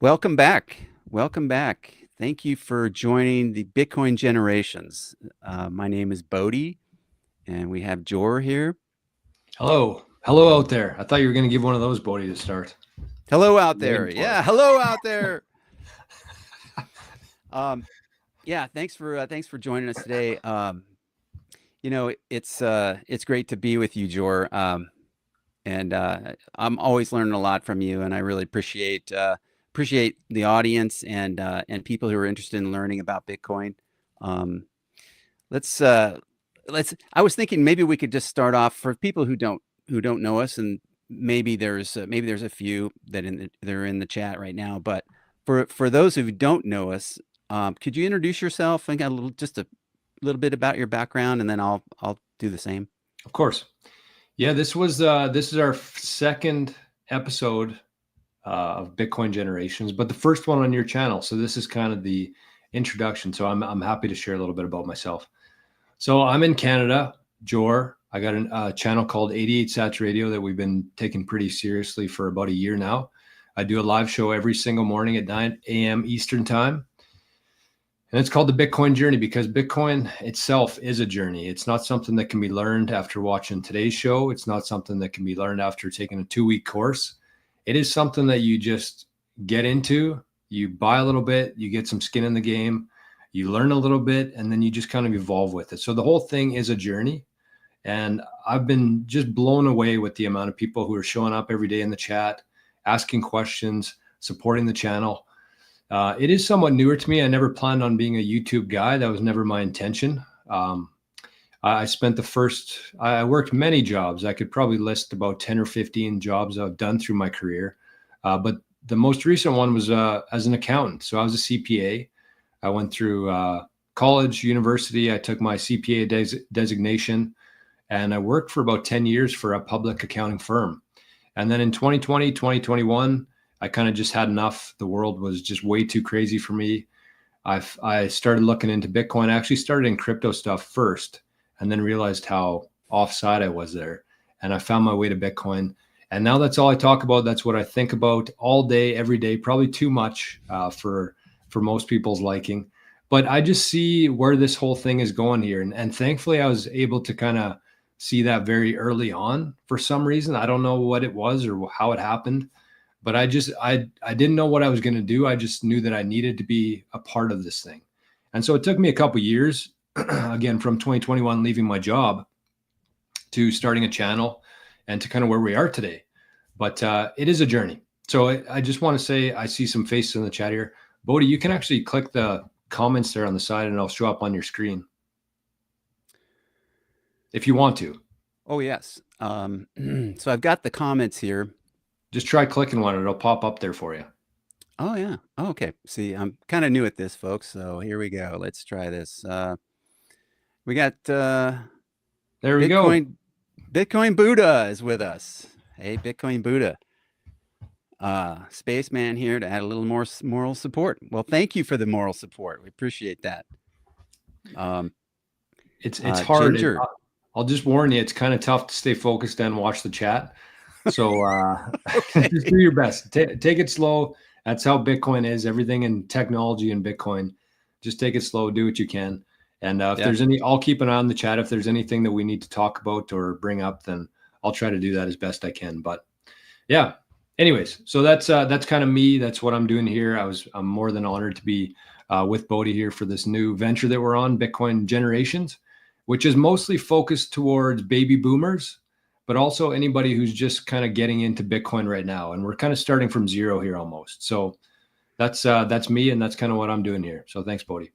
Welcome back. Welcome back. Thank you for joining the Bitcoin Generations. My name is Bodie, and we have Jor here. Hello. Hello out there. I thought you were going to give one of those, Bodie, to start. Hello out I'm waiting there. for Yeah, it. hello out there. Um, yeah, thanks for joining us today. It's great to be with you, Jor. And I'm always learning a lot from you, and I really appreciate the audience and people who are interested in learning about Bitcoin. Um, let's uh, let's. I was thinking maybe we could just start off for people who don't know us, and maybe there's a few they're in the chat right now. But for those who don't know us, could you introduce yourself and just a little bit about your background, and then I'll do the same. Of course. Yeah, this is our second episode of Bitcoin Generations, but the first one on your channel. So this is kind of the introduction. So I'm happy to share a little bit about myself. So I'm in Canada, Jor. I got a channel called 88 Sats Radio that we've been taking pretty seriously for about a year now. I do a live show every single morning at 9 a.m. Eastern Time. And it's called the Bitcoin journey because Bitcoin itself is a journey. It's not something that can be learned after watching today's show. It's not something that can be learned after taking a 2-week course. It is something that you just get into, you buy a little bit, you get some skin in the game, you learn a little bit, and then you just kind of evolve with it. So the whole thing is a journey. And I've been just blown away with the amount of people who are showing up every day in the chat, asking questions, supporting the channel. It is somewhat newer to me. I never planned on being a YouTube guy. That was never my intention. I worked many jobs. I could probably list about 10 or 15 jobs I've done through my career. But the most recent one was as an accountant. So I was a CPA. I went through college, university. I took my CPA designation, and I worked for about 10 years for a public accounting firm. And then in 2020, 2021, I kind of just had enough. The world was just way too crazy for me. I started looking into Bitcoin. I actually started in crypto stuff first and then realized how offside I was there. And I found my way to Bitcoin. And now that's all I talk about. That's what I think about all day, every day, probably too much for most people's liking. But I just see where this whole thing is going here. And thankfully, I was able to kind of see that very early on for some reason. I don't know what it was or how it happened, but I didn't know what I was going to do. I just knew that I needed to be a part of this thing. And so it took me a couple years, again, from 2021, leaving my job to starting a channel and to kind of where we are today. But it is a journey. So I just want to say, I see some faces in the chat here. Bodie, you can actually click the comments there on the side and it'll show up on your screen if you want to. Oh, yes. So I've got the comments here. Just try clicking one. It'll pop up there for you. Oh, yeah. Oh, okay. See, I'm kind of new at this, folks. So here we go. Let's try this. We got There we go. Bitcoin Buddha is with us. Hey, Bitcoin Buddha. Spaceman here to add a little more moral support. Well, thank you for the moral support. We appreciate that. It's hard. Ginger. I'll just warn you, it's kind of tough to stay focused and watch the chat. So Okay. just do your best. Take it slow. That's how Bitcoin is. Everything in technology and Bitcoin. Just take it slow. Do what you can. And if there's any, I'll keep an eye on the chat. If there's anything that we need to talk about or bring up, then I'll try to do that as best I can. But yeah. Anyways, so that's kind of me. That's what I'm doing here. I'm more than honored to be with Bodie here for this new venture that we're on, Bitcoin Generations, which is mostly focused towards baby boomers, but also anybody who's just kind of getting into Bitcoin right now. And we're kind of starting from zero here almost. So that's me, and that's kind of what I'm doing here. So thanks, Bodie.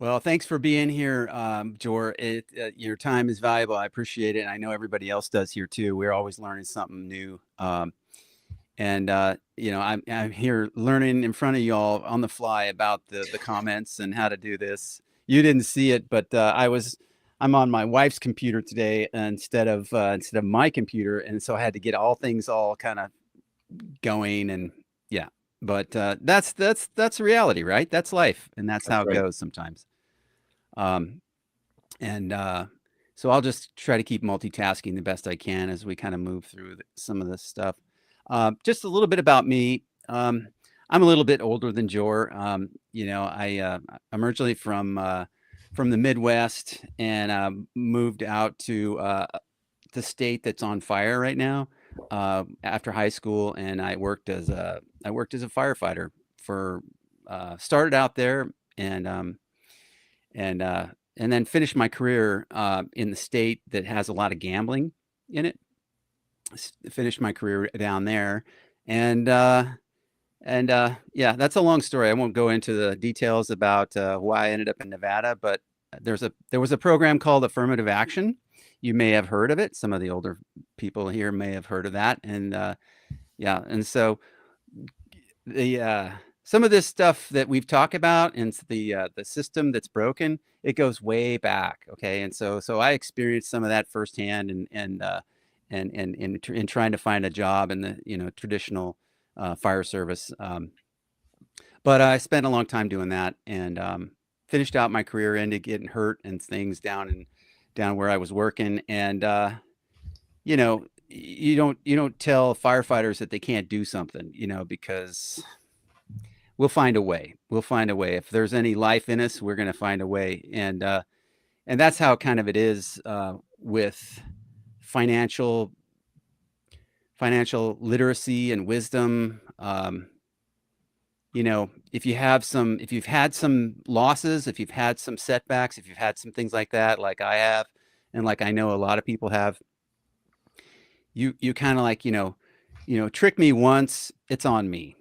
Well, thanks for being here, Jor. Your time is valuable. I appreciate it. And I know everybody else does here too. We're always learning something new. I'm here learning in front of y'all on the fly about the comments and how to do this. You didn't see it, but I'm on my wife's computer today instead of my computer, and so I had to get things all kind of going, and yeah. But that's reality, right? That's life, and that's how it goes sometimes. So I'll just try to keep multitasking the best I can as we kind of move through some of this stuff. Just a little bit about me. Um, I'm a little bit older than Jor. I'm originally from the Midwest and moved out to the state that's on fire right now after high school, and I worked as a firefighter for started out there and and uh, and then finished my career in the state that has a lot of gambling in it. Finished my career down there, and yeah, that's a long story. I won't go into the details about why I ended up in Nevada, but there was a program called Affirmative Action. You may have heard of it. Some of the older people here may have heard of that, and yeah, and so the some of this stuff that we've talked about and the system that's broken, it goes way back. Okay, and so I experienced some of that firsthand, in trying to find a job in the traditional fire service. But I spent a long time doing that, and finished out my career into getting hurt and things down where I was working, and you don't tell firefighters that they can't do something, because we'll find a way. We'll find a way. If there's any life in us, we're going to find a way, and that's how kind of it is with financial financial literacy and wisdom. If you've had some losses, if you've had some setbacks, if you've had some things like that, like I have, and like I know a lot of people have, you kind of like, trick me once, it's on me.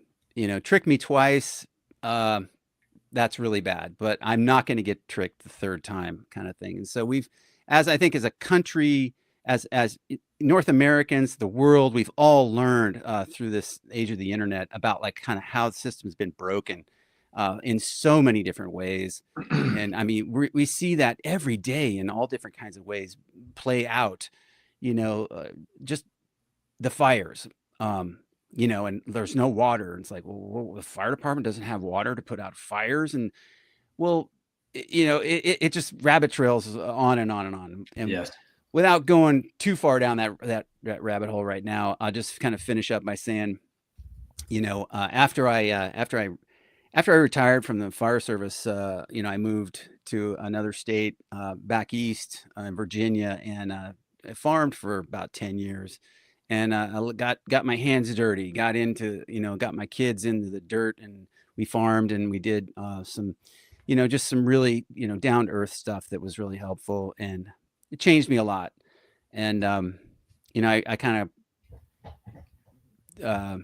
Trick me twice, uh, that's really bad, but I'm not going to get tricked the third time, kind of thing. And so as I think as a country, as North Americans, the world, we've all learned through this age of the internet about like kind of how the system's been broken in so many different ways. And I mean, we see that every day in all different kinds of ways play out, just the fires. And there's no water. And it's like, well, the fire department doesn't have water to put out fires. And well, it just rabbit trails on and on and on. And Yes. without going too far down that rabbit hole right now, I'll just kind of finish up by saying, after I retired from the fire service, I moved to another state back east in Virginia, and I farmed for about 10 years. And I got my hands dirty, got my kids into the dirt, and we farmed and we did some, just some really, down to earth stuff that was really helpful, and it changed me a lot. And I kind of,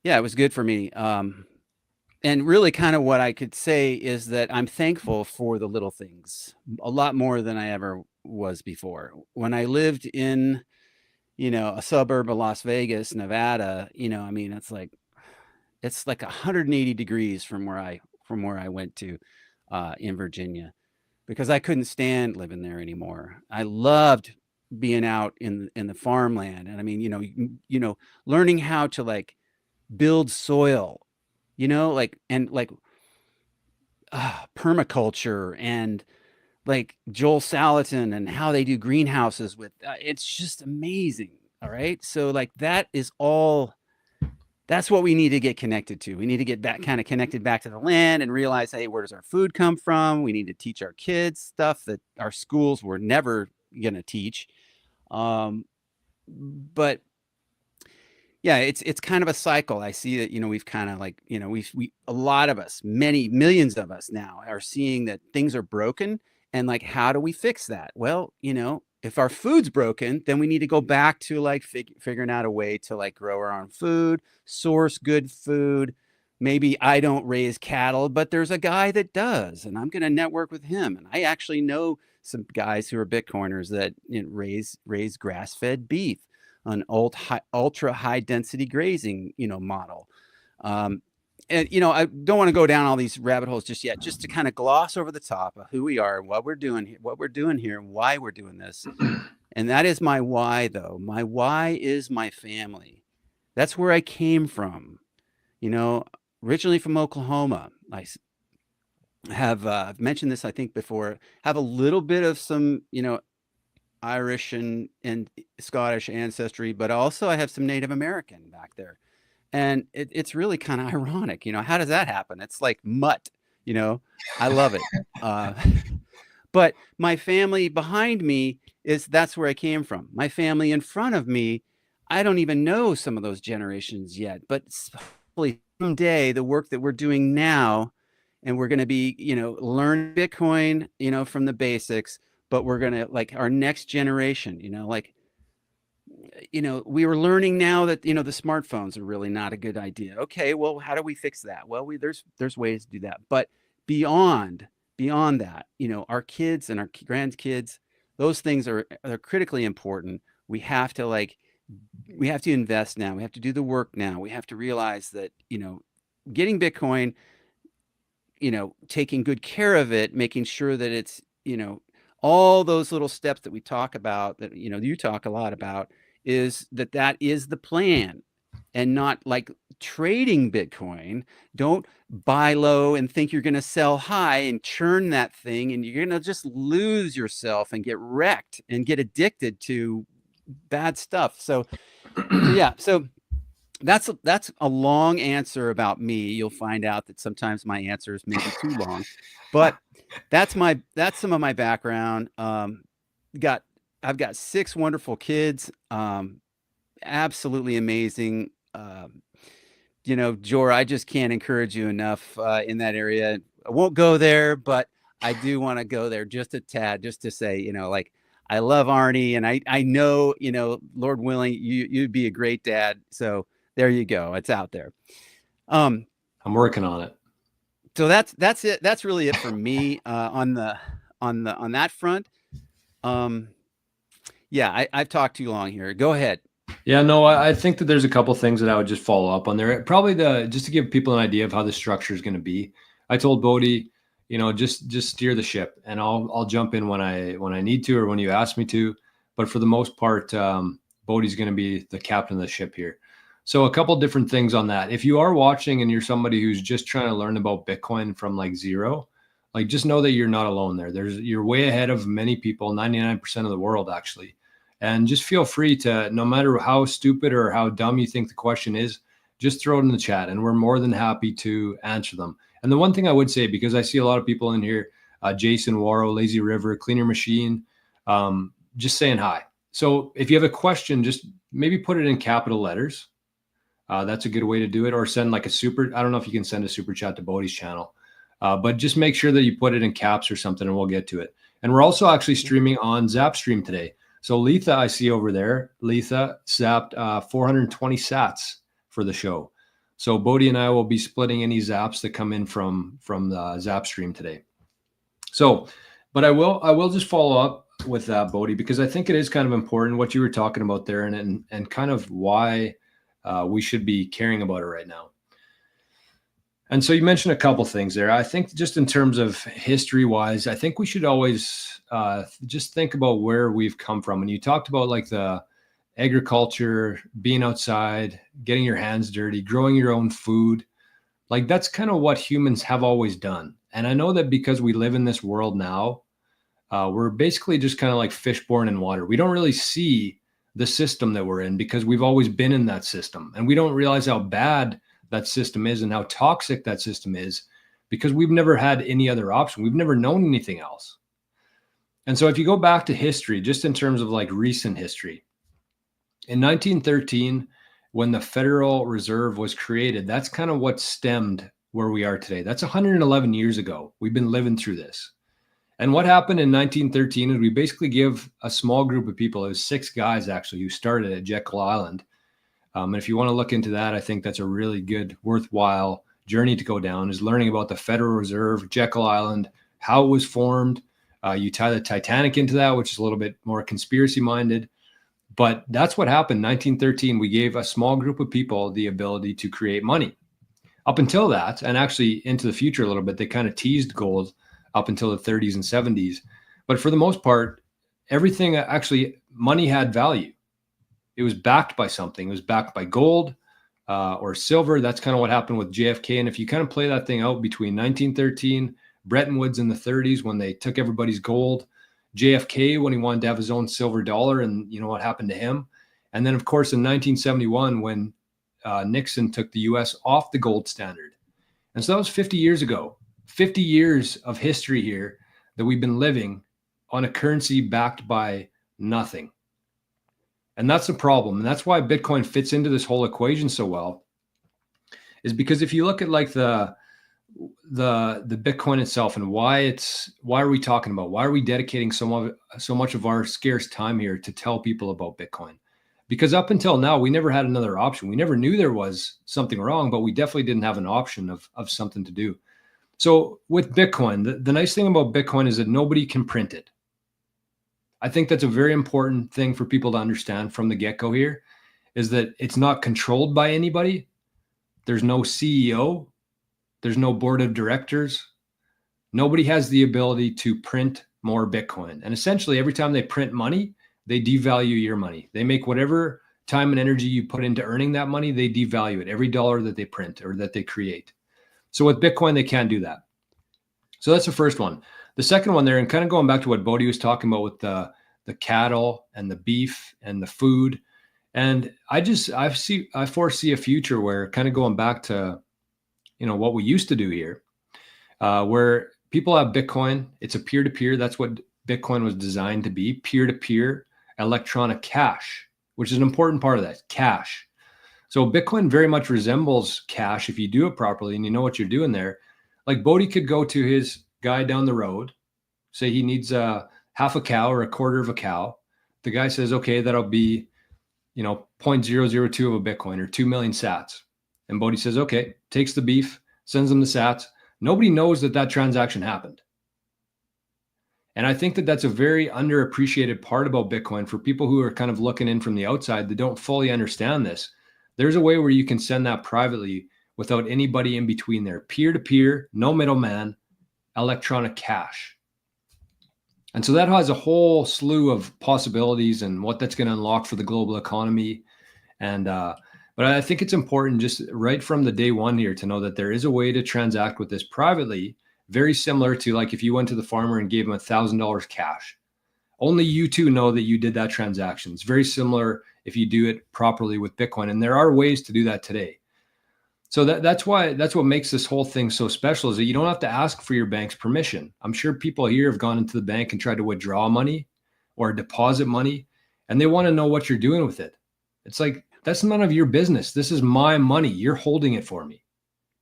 yeah, it was good for me. And really kind of what I could say is that I'm thankful for the little things a lot more than I ever was before. When I lived in, a suburb of Las Vegas, Nevada, I mean, it's like 180 degrees from where I went to in Virginia, because I couldn't stand living there anymore. I loved being out in the farmland, and I mean, learning how to like build soil, and permaculture, and like Joel Salatin and how they do greenhouses with it's just amazing. All right. So like that's what we need to get connected to. We need to get back kind of connected back to the land and realize, hey, where does our food come from? We need to teach our kids stuff that our schools were never going to teach. But yeah, it's kind of a cycle. I see that, we've kind of like, we a lot of us, many millions of us now are seeing that things are broken, and like, how do we fix that? Well, if our food's broken, then we need to go back to like figuring out a way to like grow our own food, source good food. Maybe I don't raise cattle, but there's a guy that does, and I'm going to network with him. And I actually know some guys who are Bitcoiners that raise grass-fed beef, an ultra high density grazing, model. Um, and I don't want to go down all these rabbit holes just yet, just to kind of gloss over the top of who we are, what we're doing here, and why we're doing this. And that is my why, though. My why is my family. That's where I came from. Originally from Oklahoma. I've mentioned this, I think, before. Have a little bit of some, Irish and Scottish ancestry, but also I have some Native American back there. And it's really kind of ironic, how does that happen? It's like mutt, you know. I love it. Uh, but my family behind me that's where I came from. My family in front of me, I don't even know some of those generations yet, but hopefully someday the work that we're doing now, and we're going to be, learn Bitcoin, from the basics, but we're going to like our next generation, like we were learning now that the smartphones are really not a good idea. Okay, well, how do we fix that? Well, there's ways to do that, but beyond beyond that, our kids and our grandkids, those things are critically important. We have to we have to invest now. We have to do the work now. We have to realize that getting Bitcoin, taking good care of it, making sure that it's, all those little steps that we talk about, that, you talk a lot about, is that is the plan, and not like trading Bitcoin. Don't buy low and think you're going to sell high and churn that thing. And you're going to just lose yourself and get wrecked and get addicted to bad stuff. So yeah, so that's a long answer about me. You'll find out that sometimes my answers may be too long, but that's some of my background. Got I've got 6 wonderful kids, absolutely amazing. Jor, I just can't encourage you enough in that area. I won't go there, but I do want to go there just a tad, just to say, like, I love Arnie, and I know, Lord willing, you'd be a great dad. So there you go. It's out there. Um, I'm working on it. so that's it. That's really it for me on that front. Yeah, I've talked too long here. Go ahead. Yeah, no, I think that there's a couple things that I would just follow up on there. Probably just to give people an idea of how the structure is going to be. I told Bodie, just steer the ship, and I'll jump in when I need to, or when you ask me to. But for the most part, Bodie's going to be the captain of the ship here. So a couple different things on that. If you are watching and you're somebody who's just trying to learn about Bitcoin from like zero, like just know that you're not alone there. You're way ahead of many people, 99% of the world actually. And just feel free to, no matter how stupid or how dumb you think the question is, just throw it in the chat, and we're more than happy to answer them. And the one thing I would say, because I see a lot of people in here, Jason, Waro, Lazy River, Cleaner Machine, just saying hi. So if you have a question, just maybe put it in capital letters. That's a good way to do it. Or send like I don't know if you can send a super chat to Bodie's channel, but just make sure that you put it in caps or something, and we'll get to it. And we're also actually streaming on Zapstream today. So Letha, I see over there, Letha zapped 420 sats for the show. So Bodie and I will be splitting any zaps that come in from the Zapstream today. So, but I will just follow up with that, Bodie, because I think it is kind of important what you were talking about there, and kind of why we should be caring about it right now. And so you mentioned a couple things there. I think just in terms of history wise, I think we should always just think about where we've come from. And you talked about like the agriculture, being outside, getting your hands dirty, growing your own food. Like that's kind of what humans have always done. And I know that because we live in this world now, we're basically just kind of like fish born in water. We don't really see the system that we're in because we've always been in that system. And we don't realize how bad that system is and how toxic that system is because we've never had any other option. We've never known anything else. And so if you go back to history, just in terms of like recent history, in 1913, when the Federal Reserve was created, that's kind of what stemmed where we are today. That's 111 years ago. We've been living through this. And what happened in 1913 is we basically give a small group of people, it was 6 guys actually, who started at Jekyll Island. And if you want to look into that, I think that's a really good, worthwhile journey to go down, is learning about the Federal Reserve, Jekyll Island, how it was formed. You tie the Titanic into that, which is a little bit more conspiracy minded. But that's what happened. 1913, we gave a small group of people the ability to create money. Up until that, and actually into the future a little bit, they kind of teased gold up until the 30s and 70s. But for the most part, everything, actually, money had value. It was backed by something. It was backed by gold or silver. That's kind of what happened with JFK. And if you kind of play that thing out between 1913, Bretton Woods in the 30s, when they took everybody's gold, JFK when he wanted to have his own silver dollar, and you know what happened to him. And then, of course, in 1971, when Nixon took the US off the gold standard. And so that was 50 years ago. 50 years of history here that we've been living on a currency backed by nothing. And that's the problem. And that's why Bitcoin fits into this whole equation so well, is because if you look at like the Bitcoin itself and why are we talking about, why are we dedicating so much of our scarce time here to tell people about Bitcoin? Because up until now, we never had another option. We never knew there was something wrong, but we definitely didn't have an option of something to do. So with Bitcoin, the nice thing about Bitcoin is that nobody can print it. I think that's a very important thing for people to understand from the get-go here, is that it's not controlled by anybody. There's no CEO. There's no board of directors. Nobody has the ability to print more Bitcoin. And essentially, every time they print money, they devalue your money. They make whatever time and energy you put into earning that money, they devalue it, every dollar that they print or that they create. So with Bitcoin, they can't do that. So that's the first one. The second one there, and kind of going back to what Bodhi was talking about with the cattle and the beef and the food. And I foresee a future where, kind of going back to, what we used to do here, where people have Bitcoin. It's a peer-to-peer. That's what Bitcoin was designed to be, peer-to-peer electronic cash, which is an important part of that, cash. So Bitcoin very much resembles cash if you do it properly and you know what you're doing there. Like Bodhi could go to his guy down the road, say he needs half a cow or a quarter of a cow. The guy says, okay, that'll be, 0.002 of a Bitcoin or 2 million sats. And Bodhi says, okay, takes the beef, sends them the sats. Nobody knows that transaction happened. And I think that that's a very underappreciated part about Bitcoin for people who are kind of looking in from the outside that don't fully understand this. There's a way where you can send that privately without anybody in between there. Peer-to-peer, no middleman, electronic cash. And so that has a whole slew of possibilities and what that's going to unlock for the global economy. And but I think it's important just right from the day one here to know that there is a way to transact with this privately, very similar to like if you went to the farmer and gave him $1,000 cash. Only you two know that you did that transaction. It's very similar if you do it properly with Bitcoin. And there are ways to do that today. So that's what makes this whole thing so special, is that you don't have to ask for your bank's permission. I'm sure people here have gone into the bank and tried to withdraw money or deposit money, and they want to know what you're doing with it. It's like, that's none of your business. This is my money. You're holding it for me.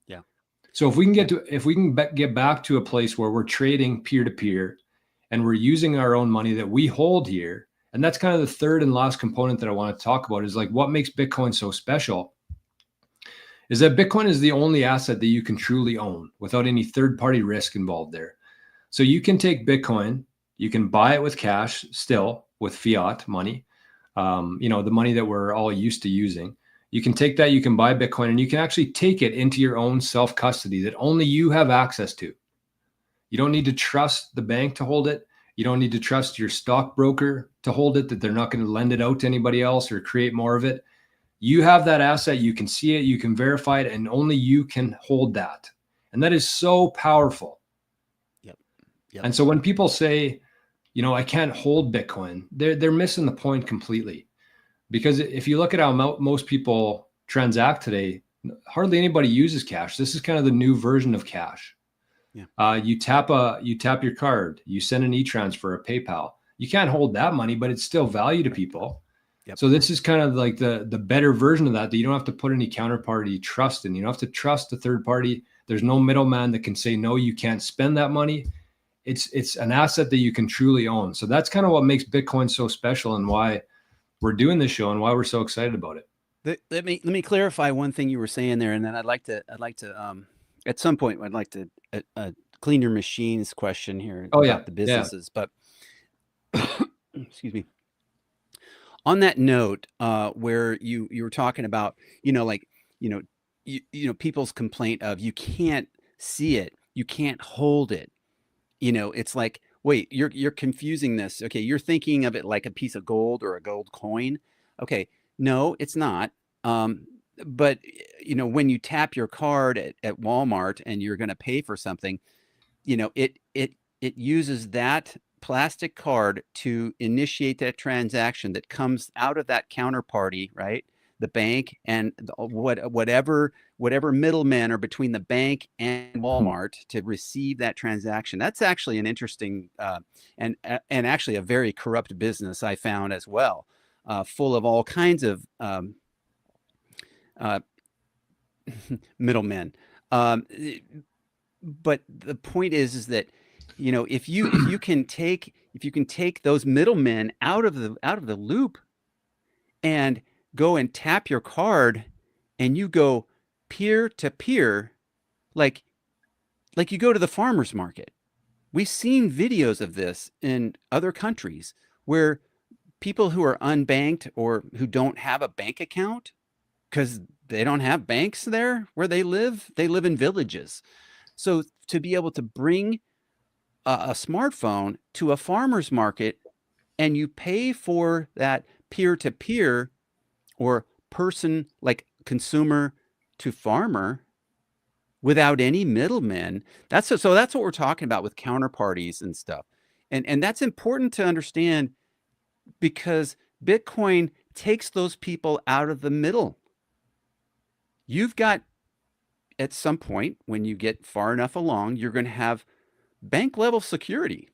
Yeah. So if we can get back to a place where we're trading peer to peer and we're using our own money that we hold here, and that's kind of the third and last component that I want to talk about, is like what makes Bitcoin so special, is that Bitcoin is the only asset that you can truly own without any third-party risk involved there. So you can take Bitcoin, you can buy it with cash still, with fiat money, the money that we're all used to using. You can take that, you can buy Bitcoin, and you can actually take it into your own self-custody that only you have access to. You don't need to trust the bank to hold it. You don't need to trust your stockbroker to hold it, that they're not going to lend it out to anybody else or create more of it. You have that asset, you can see it, you can verify it, and only you can hold that. And that is so powerful. Yep. And so when people say, I can't hold Bitcoin, they're missing the point completely. Because if you look at how most people transact today, hardly anybody uses cash. This is kind of the new version of cash. Yeah. You tap your card, you send an e-transfer, a PayPal. You can't hold that money, but it's still value to people. Yep. So this is kind of like the better version of that you don't have to put any counterparty trust in. You don't have to trust a third party. There's no middleman that can say, no, you can't spend that money. It's an asset that you can truly own. So that's kind of what makes Bitcoin so special and why we're doing this show and why we're so excited about it. Let me clarify one thing you were saying there, and then I'd like to at some point I'd like to clean your machines question here about the businesses. But excuse me. On that note, where you were talking about, people's complaint of you can't see it, you can't hold it. It's like, wait, you're confusing this. Okay, you're thinking of it like a piece of gold or a gold coin. Okay, no, it's not. But when you tap your card at Walmart and you're going to pay for something, it uses that plastic card to initiate that transaction that comes out of that counterparty, right? the bank and whatever middlemen are between the bank and Walmart to receive that transaction. That's actually an interesting and actually a very corrupt business I found as well, full of all kinds of uh, middlemen. Um, but the point is that if you can take those middlemen out of the loop and go and tap your card and you go peer to peer, like like you go to the farmers market. We've seen videos of this in other countries where people who are unbanked or who don't have a bank account because they don't have banks there where they live in villages. So to be able to bring a smartphone to a farmer's market and you pay for that peer to peer or person like consumer to farmer without any middlemen. That's what we're talking about with counterparties and stuff. And that's important to understand because Bitcoin takes those people out of the middle. You've got at some point when you get far enough along, you're going to have bank level security.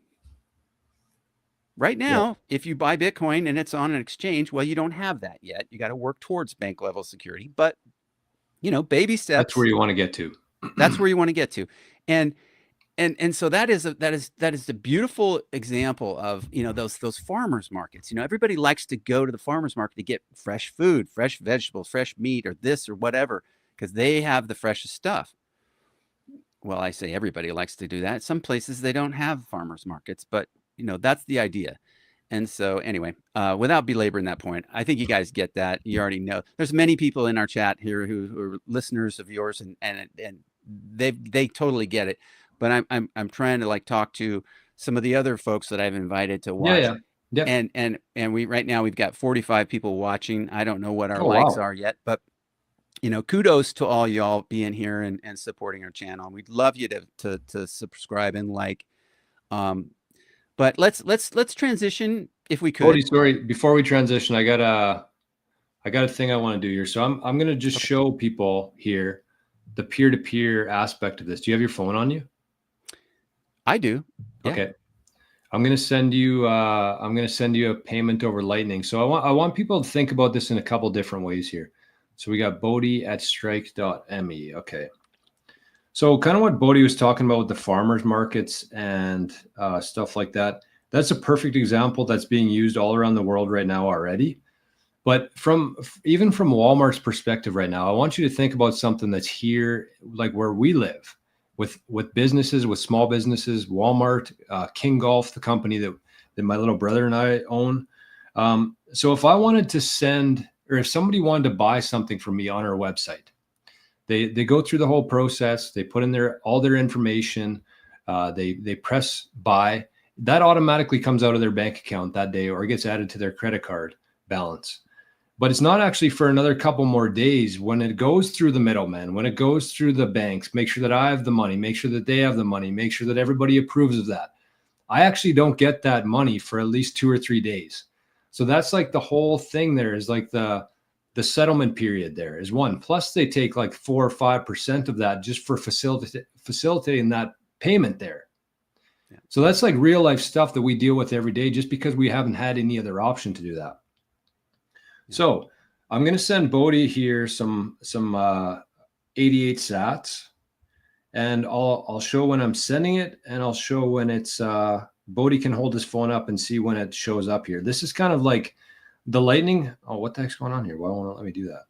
Right Yeah, now, if you buy Bitcoin and it's on an exchange, well, you don't have that yet. You got to work towards bank level security, but baby that's where steps. you want to get to. That's where you want to get to, and so that is the beautiful example of those farmers markets. Everybody likes to go to the farmers market to get fresh food, fresh vegetables, fresh meat, or this or whatever, because they have the freshest stuff. Well, I say everybody likes to do that. Some places they don't have farmers markets, but that's the idea. And so anyway, without belaboring that point, I think you guys get that. You already know. There's many people in our chat here who are listeners of yours, and they totally get it. But I'm trying to like talk to some of the other folks that I've invited to Yeah, watch, yeah, yeah. and we right now we've got 45 people watching. I don't know what our Oh likes wow. are yet, but kudos to all y'all being here and supporting our channel. We'd love you to subscribe and like. Um, but let's transition if we Cody, could. sorry. Before we transition, I got a thing I want to do here. So I'm gonna just Okay. show people here the peer-to-peer aspect of this. Do you have your phone on you? I do. Yeah. Okay. I'm gonna send you a payment over Lightning. So I want people to think about this in a couple different ways here. So we got Bodie at strike.me. Okay. So kind of what Bodie was talking about with the farmers markets and stuff like that. That's a perfect example that's being used all around the world right now already. But even from Walmart's perspective right now, I want you to think about something that's here, like where we live, with businesses, with small businesses, Walmart, King Golf, the company that my little brother and I own. So if I wanted to send, or if somebody wanted to buy something from me on our website, they go through the whole process. They put in all their information. They press buy. That automatically comes out of their bank account that day, or gets added to their credit card balance. But it's not actually for another couple more days when it goes through the middleman, when it goes through the banks. Make sure that I have the money, make sure that they have the money, make sure that everybody approves of that. I actually don't get that money for at least 2 or 3 days. So that's like the whole thing there is like the settlement period there is one. Plus they take like 4 or 5% of that just for facilitating that payment there. Yeah. So that's like real life stuff that we deal with every day just because we haven't had any other option to do that. Yeah. So I'm going to send Bodie here some 88 sats, and I'll show when I'm sending it, and I'll show when it's Bodie can hold his phone up and see when it shows up here. This is kind of like the Lightning. Oh, what the heck's going on here? Why won't it let me do that?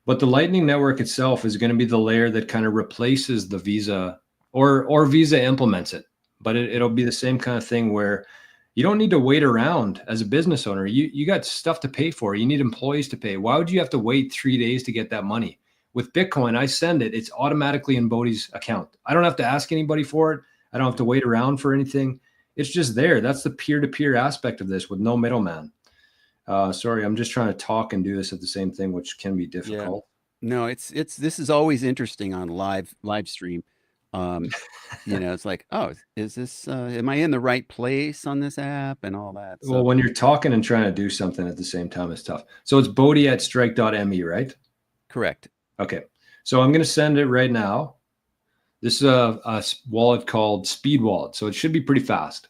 But the Lightning network itself is going to be the layer that kind of replaces the Visa, or Visa implements it. But it'll be the same kind of thing where you don't need to wait around as a business owner. You got stuff to pay for. You need employees to pay. Why would you have to wait 3 days to get that money? With Bitcoin, I send it. It's automatically in Bodie's account. I don't have to ask anybody for it. I don't have to wait around for anything. It's just there. That's the peer-to-peer aspect of this with no middleman. Sorry, I'm just trying to talk and do this at the same thing, which can be Yeah. difficult. No, this is always interesting on live stream. It's like, oh, is this, am I in the right place on this app and all that? Well, So when you're talking and trying to do something at the same time, it's tough. So it's Bodhi@strike.me, right? correct. Okay. So I'm going to send it right now. This is a wallet called Speed Wallet. So it should be pretty fast.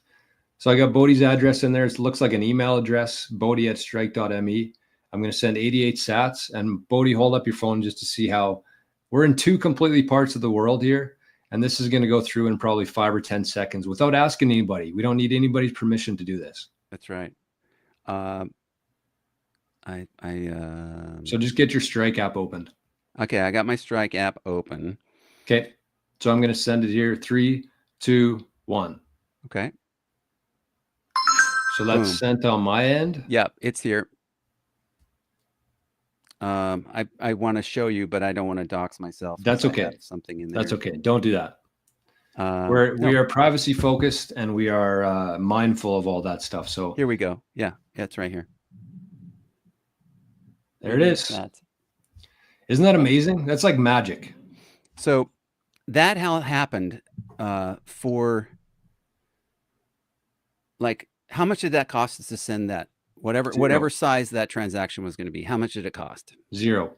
So I got Bodhi's address in there. It looks like an email address, Bodhi@strike.me. I'm going to send 88 sats. And Bodhi, hold up your phone just to see how we're in two completely parts of the world here. And this is going to go through in probably 5 or 10 seconds without asking anybody. We don't need anybody's permission to do this. That's right. Um, So just get your Strike app opened. okay, I got my Strike app open. Okay. So I'm going to send it here. 3, 2, 1. Okay. So that's Boom. sent on my end. Yep, it's here. I want to show you, but I don't want to dox myself. That's I okay. have something in there. That's okay. Don't do that. No. We are privacy focused and we are mindful of all that stuff. So Here we go. Yeah, it's right here. there it is. Isn't that amazing? That's like magic. So that happened for like, how much did that cost us to send that? Whatever size that transaction was going to be. How much did it cost? 0.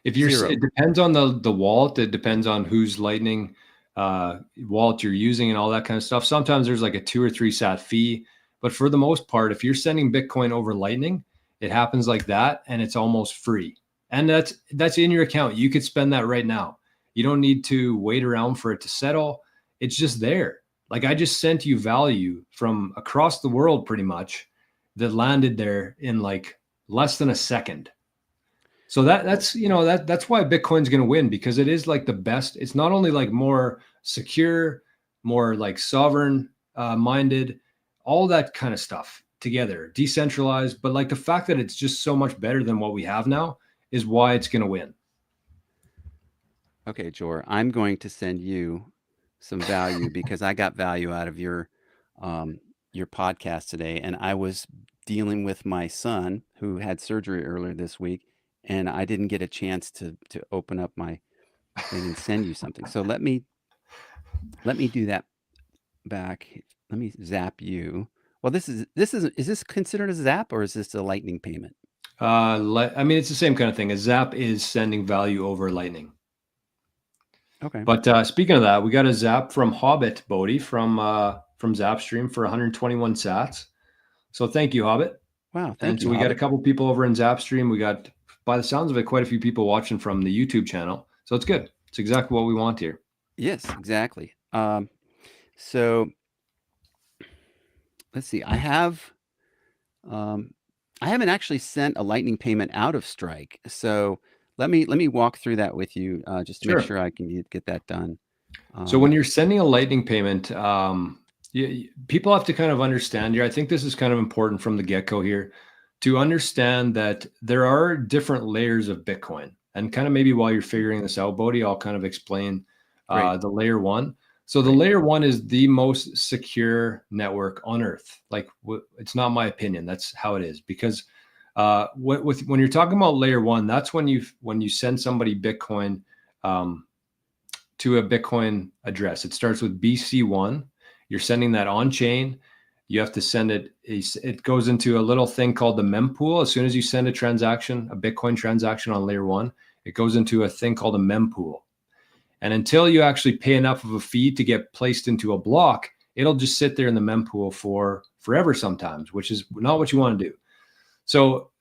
If you're, 0. It depends on the wallet. It depends on whose Lightning wallet you're using and all that kind of stuff. Sometimes there's like a 2 or 3 sat fee, but for the most part, if you're sending Bitcoin over Lightning, it happens like that, and it's almost free. And that's in your account. You could spend that right now. You don't need to wait around for it to settle. It's just there. Like I just sent you value from across the world pretty much that landed there in like less than a second. So that's why Bitcoin's going to win, because it is like the best. It's not only like more secure, more like sovereign minded, all that kind of stuff together, decentralized, but like the fact that it's just so much better than what we have now is why it's going to win. Okay, Jor, I'm going to send you some value because I got value out of your podcast today, and I was dealing with my son who had surgery earlier this week, and I didn't get a chance to open up my thing and send you something. So let me do that back. Let me zap you. Well, is this considered a zap, or is this a Lightning payment? I mean, it's the same kind of thing. A zap is sending value over Lightning. Okay. But speaking of that, we got a zap from Hobbit Bodhi from Zapstream for 121 sats. So thank you, Hobbit. Wow, thank you. So we Hobbit. got a couple people over in Zapstream. We got, by the sounds of it, quite a few people watching from the YouTube channel. So it's good. It's exactly what we want here. Yes, exactly. So let's see. I haven't actually sent a Lightning payment out of Strike. So let me walk through that with you just to make sure I can get that done. So when you're sending a Lightning payment, people have to kind of understand here. I think this is kind of important from the get-go here to understand that there are different layers of Bitcoin. And kind of maybe while you're figuring this out, Bodhi, I'll kind of explain the layer 1. So the layer 1 is the most secure network on Earth. Like it's not my opinion. That's how it is. Because when you're talking about layer 1, that's when you send somebody Bitcoin to a Bitcoin address. It starts with BC1. You're sending that on chain. You have to send it. It goes into a little thing called the mempool. As soon as you send a Bitcoin transaction on layer 1, it goes into a thing called a mempool. And until you actually pay enough of a fee to get placed into a block, it'll just sit there in the mempool for forever sometimes, which is not what you want to do. So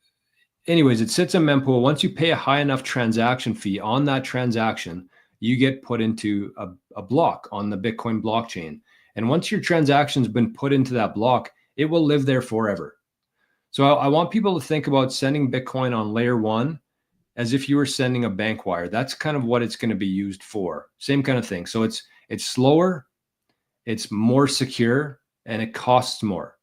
anyways, it sits in mempool. Once you pay a high enough transaction fee on that transaction, you get put into a block on the Bitcoin blockchain. And once your transaction's been put into that block, it will live there forever. So I want people to think about sending Bitcoin on layer 1 as if you were sending a bank wire. That's kind of what it's going to be used for. Same kind of thing. So it's slower, it's more secure, and it costs more.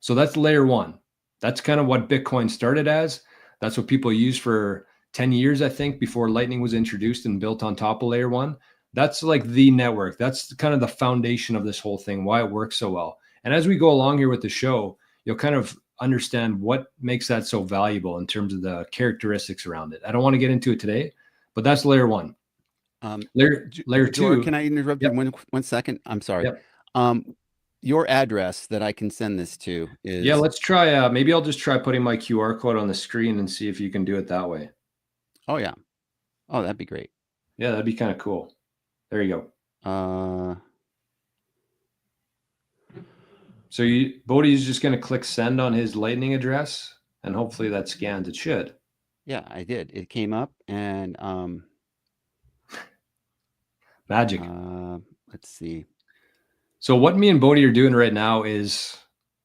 So that's layer 1. That's kind of what Bitcoin started as. That's what people use for 10 years, I think, before Lightning was introduced and built on top of layer 1. That's like the network. That's kind of the foundation of this whole thing, why it works so well. And as we go along here with the show, you'll kind of understand what makes that so valuable in terms of the characteristics around it. I don't want to get into it today, but that's layer 1. Um, Layer Jor, two. can I interrupt you Yep. one second? I'm sorry. Yep. Your address that I can send this to Yeah, is, let's try. Maybe I'll just try putting my QR code on the screen and see if you can do it that way. oh yeah. Oh, that'd be great. Yeah, that'd be kind of cool. There you go. Uh, So Bodhi's just going to click send on his Lightning address, and hopefully that scans. It should. yeah, I did. It came up and Magic. let's see. So what me and Bodhi are doing right now is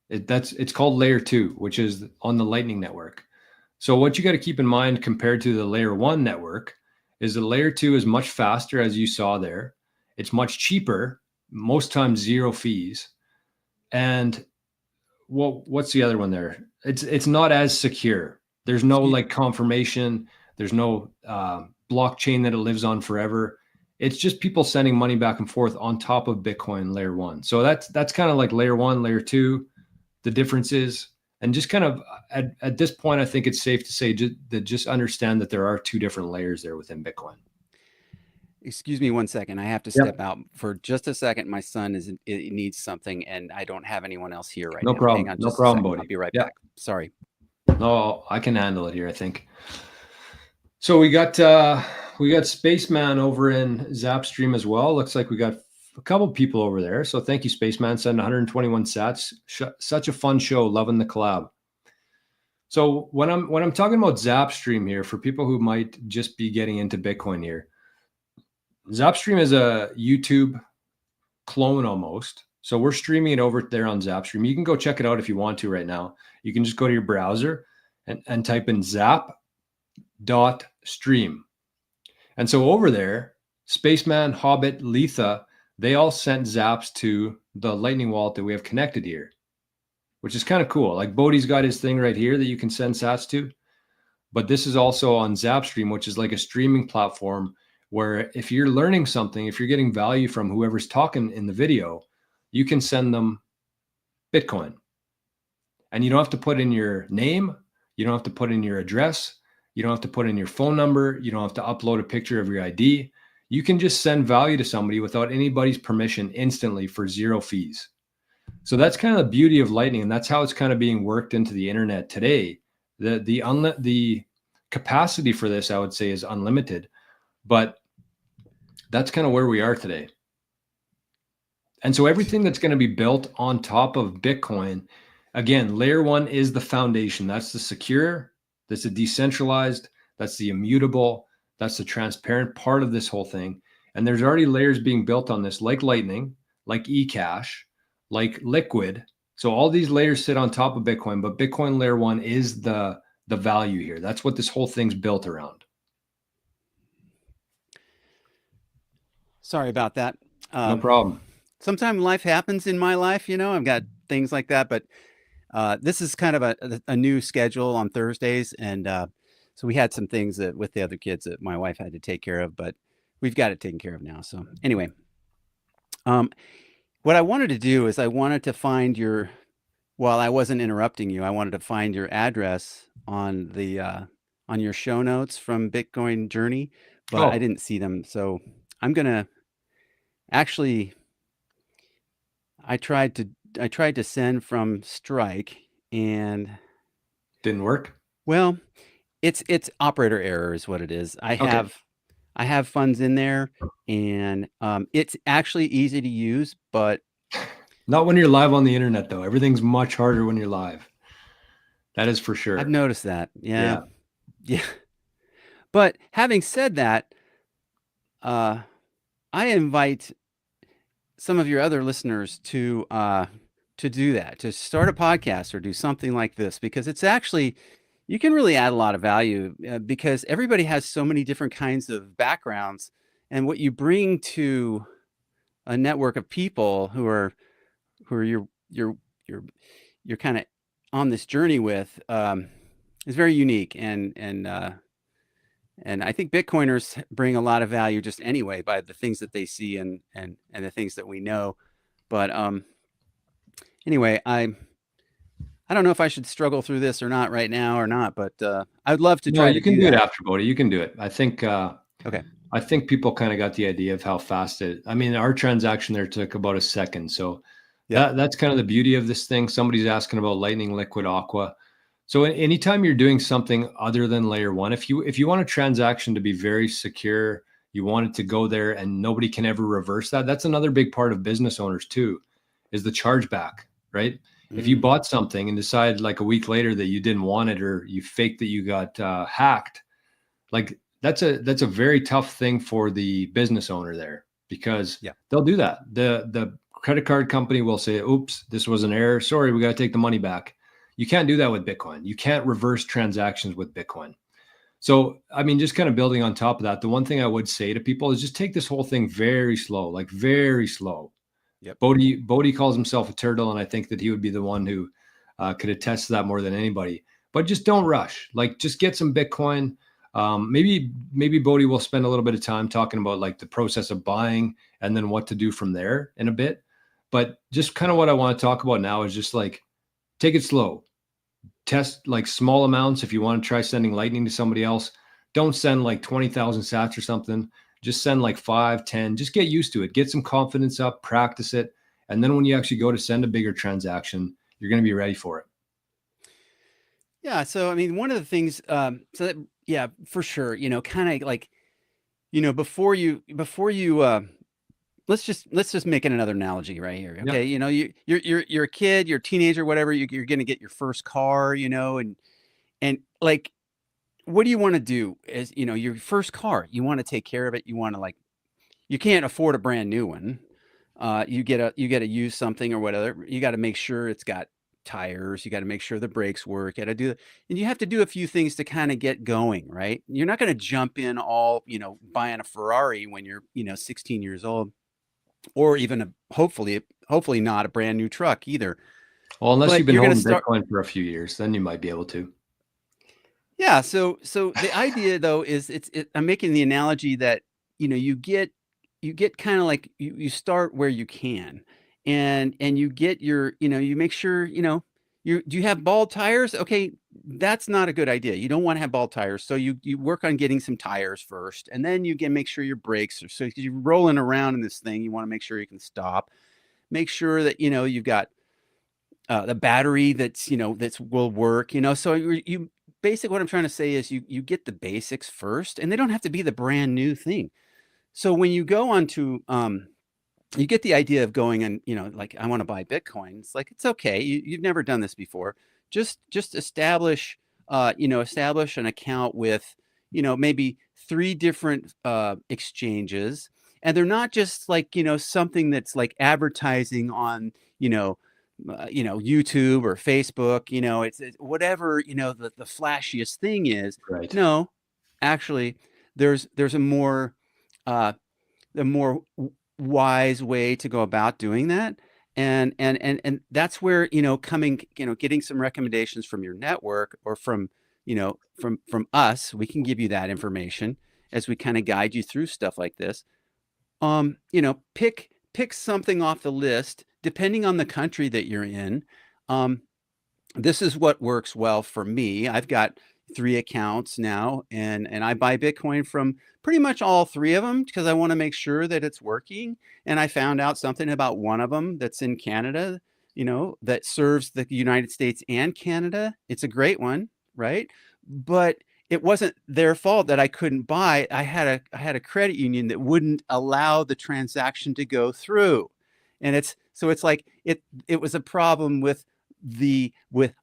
it's called layer 2, which is on the Lightning network. So what you got to keep in mind compared to the layer 1 network is the layer 2 is much faster, as you saw there. It's much cheaper, most times zero fees. And what's the other one there? It's not as secure. There's no Excuse, like confirmation. There's no blockchain that it lives on forever. It's just people sending money back and forth on top of Bitcoin layer 1. So that's kind of like layer 1, layer 2, the differences. And just kind of at this point, I think it's safe to say just understand that there are two different layers there within Bitcoin. excuse me one second. I have to Yep. step out for just a second. My son it needs something and I don't have anyone else here right No now. Hang problem. on No just a problem, second. I'll Bodhi. be right Yeah. back. Sorry. No, I can handle it here, I think. So we got Spaceman over in Zapstream as well. Looks like we got a couple people over there. So thank you, Spaceman. Send 121 sats. Such a fun show. Loving the collab. So when I'm talking about Zapstream here, for people who might just be getting into Bitcoin here, Zapstream is a YouTube clone almost. So we're streaming it over there on Zapstream. You can go check it out if you want to right now. You can just go to your browser and type in zap.stream. And so over there, Spaceman, Hobbit, Letha, they all sent zaps to the Lightning wallet that we have connected here, which is kind of cool. Like Bodhi's got his thing right here that you can send sats to. But this is also on Zapstream, which is like a streaming platform where if you're learning something, if you're getting value from whoever's talking in the video, you can send them Bitcoin. And you don't have to put in your name. You don't have to put in your address. You don't have to put in your phone number. You don't have to upload a picture of your ID. You can just send value to somebody without anybody's permission instantly for zero fees. So that's kind of the beauty of Lightning, and that's how it's kind of being worked into the internet today. The capacity for this, I would say, is unlimited, but that's kind of where we are today. And so everything that's going to be built on top of Bitcoin, again, layer 1 is the foundation. That's the secure, that's the decentralized, that's the immutable, that's the transparent part of this whole thing. And there's already layers being built on this, like Lightning, like eCash, like Liquid. So all these layers sit on top of Bitcoin, but Bitcoin layer 1 is the value here. That's what this whole thing's built around. Sorry about that. No problem. Sometimes life happens in my life, I've got things like that, but this is kind of a new schedule on Thursdays. And so we had some things with the other kids that my wife had to take care of, but we've got it taken care of now. So anyway, what I wanted to do is I wanted to find while I wasn't interrupting you, I wanted to find your address on your show notes from Bitcoin Journey, but I didn't see them. So I'm going to actually, I tried to send from Strike and didn't work. Well, it's operator error is what it is. I have funds in there and it's actually easy to use, but not when you're live on the internet though. Everything's much harder when you're live. That is for sure. I've noticed that. Yeah. But having said that, I invite some of your other listeners to do that, to start a podcast or do something like this, because it's actually, you can really add a lot of value because everybody has so many different kinds of backgrounds, and what you bring to a network of people who are you're kind of on this journey with is very unique, and I think Bitcoiners bring a lot of value just anyway by the things that they see and the things that we know. But anyway, I don't know if I should struggle through this or not right now or not, but I'd love to try to do that. You can do it after, Bodhi. You can do it. I think Okay. I think people kind of got the idea of how fast I mean, our transaction there took about a second. So Yep. that's kind of the beauty of this thing. Somebody's asking about Lightning Liquid Aqua. So anytime you're doing something other than layer one, if you want a transaction to be very secure, you want it to go there and nobody can ever reverse that. That's another big part of business owners too, is the chargeback, right? If you Mm, bought something and decide like a week later that you didn't want it, or you faked that you got hacked, like that's a very tough thing for the business owner there, because yeah. they'll do that. The credit card company will say, oops, this was an error, sorry, we got to take the money back. You can't do that with Bitcoin. You can't reverse transactions with Bitcoin. So I mean, just kind of building on top of that, the one thing I would say to people is just take this whole thing very slow, like very slow. Yep. Bodhi calls himself a turtle, and I think that he would be the one who could attest to that more than anybody. But just don't rush. Like, just get some Bitcoin. Maybe Bodhi will spend a little bit of time talking about like the process of buying and then what to do from there in a bit. But just kind of what I want to talk about now is just like, take it slow. Test like small amounts. If you want to try sending Lightning to somebody else, don't send like 20,000 sats or something. Just send like 5, 10. Just get used to it. Get some confidence up, practice it. And then when you actually go to send a bigger transaction, you're going to be ready for it. Yeah. So, I mean, one of the things, so that, yeah, for sure, kind of like, before you, let's just make it another analogy right here. Yeah. Okay. You're a kid, you're a teenager, whatever, you're going to get your first car, and like, what do you want to do as, your first car, you want to take care of it. You want to like, you can't afford a brand new one. You get to use something or whatever. You got to make sure it's got tires. You got to make sure the brakes work. You got to do, and you have to do a few things to kind of get going, right? You're not going to jump in all, buying a Ferrari when you're, 16 years old, or even hopefully not a brand new truck either. Well, unless But you've been you're going to holding start. Bitcoin for a few years, then you might be able to. Yeah. So the idea though is I'm making the analogy that, you get kind of like you start where you can, and you get you make sure, do you have bald tires? Okay. That's not a good idea. You don't want to have bald tires. So you work on getting some tires first, and then you can make sure your brakes are, so 'cause you're rolling around in this thing. You want to make sure you can stop, make sure that, you've got the battery that's will work, so you basically, what I'm trying to say is you get the basics first, and they don't have to be the brand new thing. So when you go on to you get the idea of going and, like, I want to buy Bitcoin. It's like, it's okay. You've never done this before. Just establish an account with, maybe three different exchanges. And they're not just like, something that's like advertising on, YouTube or Facebook, it's whatever, the flashiest thing is. Right. No, actually, there's uh, a more wise way to go about doing that. And that's where, getting some recommendations from your network, or from us, we can give you that information as we kind of guide you through stuff like this. Pick something off the list depending on the country that you're in. Um, this is what works well for me. I've got three accounts now, and I buy Bitcoin from pretty much all three of them because I want to make sure that it's working. And I found out something about one of them that's in Canada, that serves the United States and Canada. It's a great one, right? But it wasn't their fault that I couldn't buy. I had a credit union that wouldn't allow the transaction to go through. And it's like it was a problem with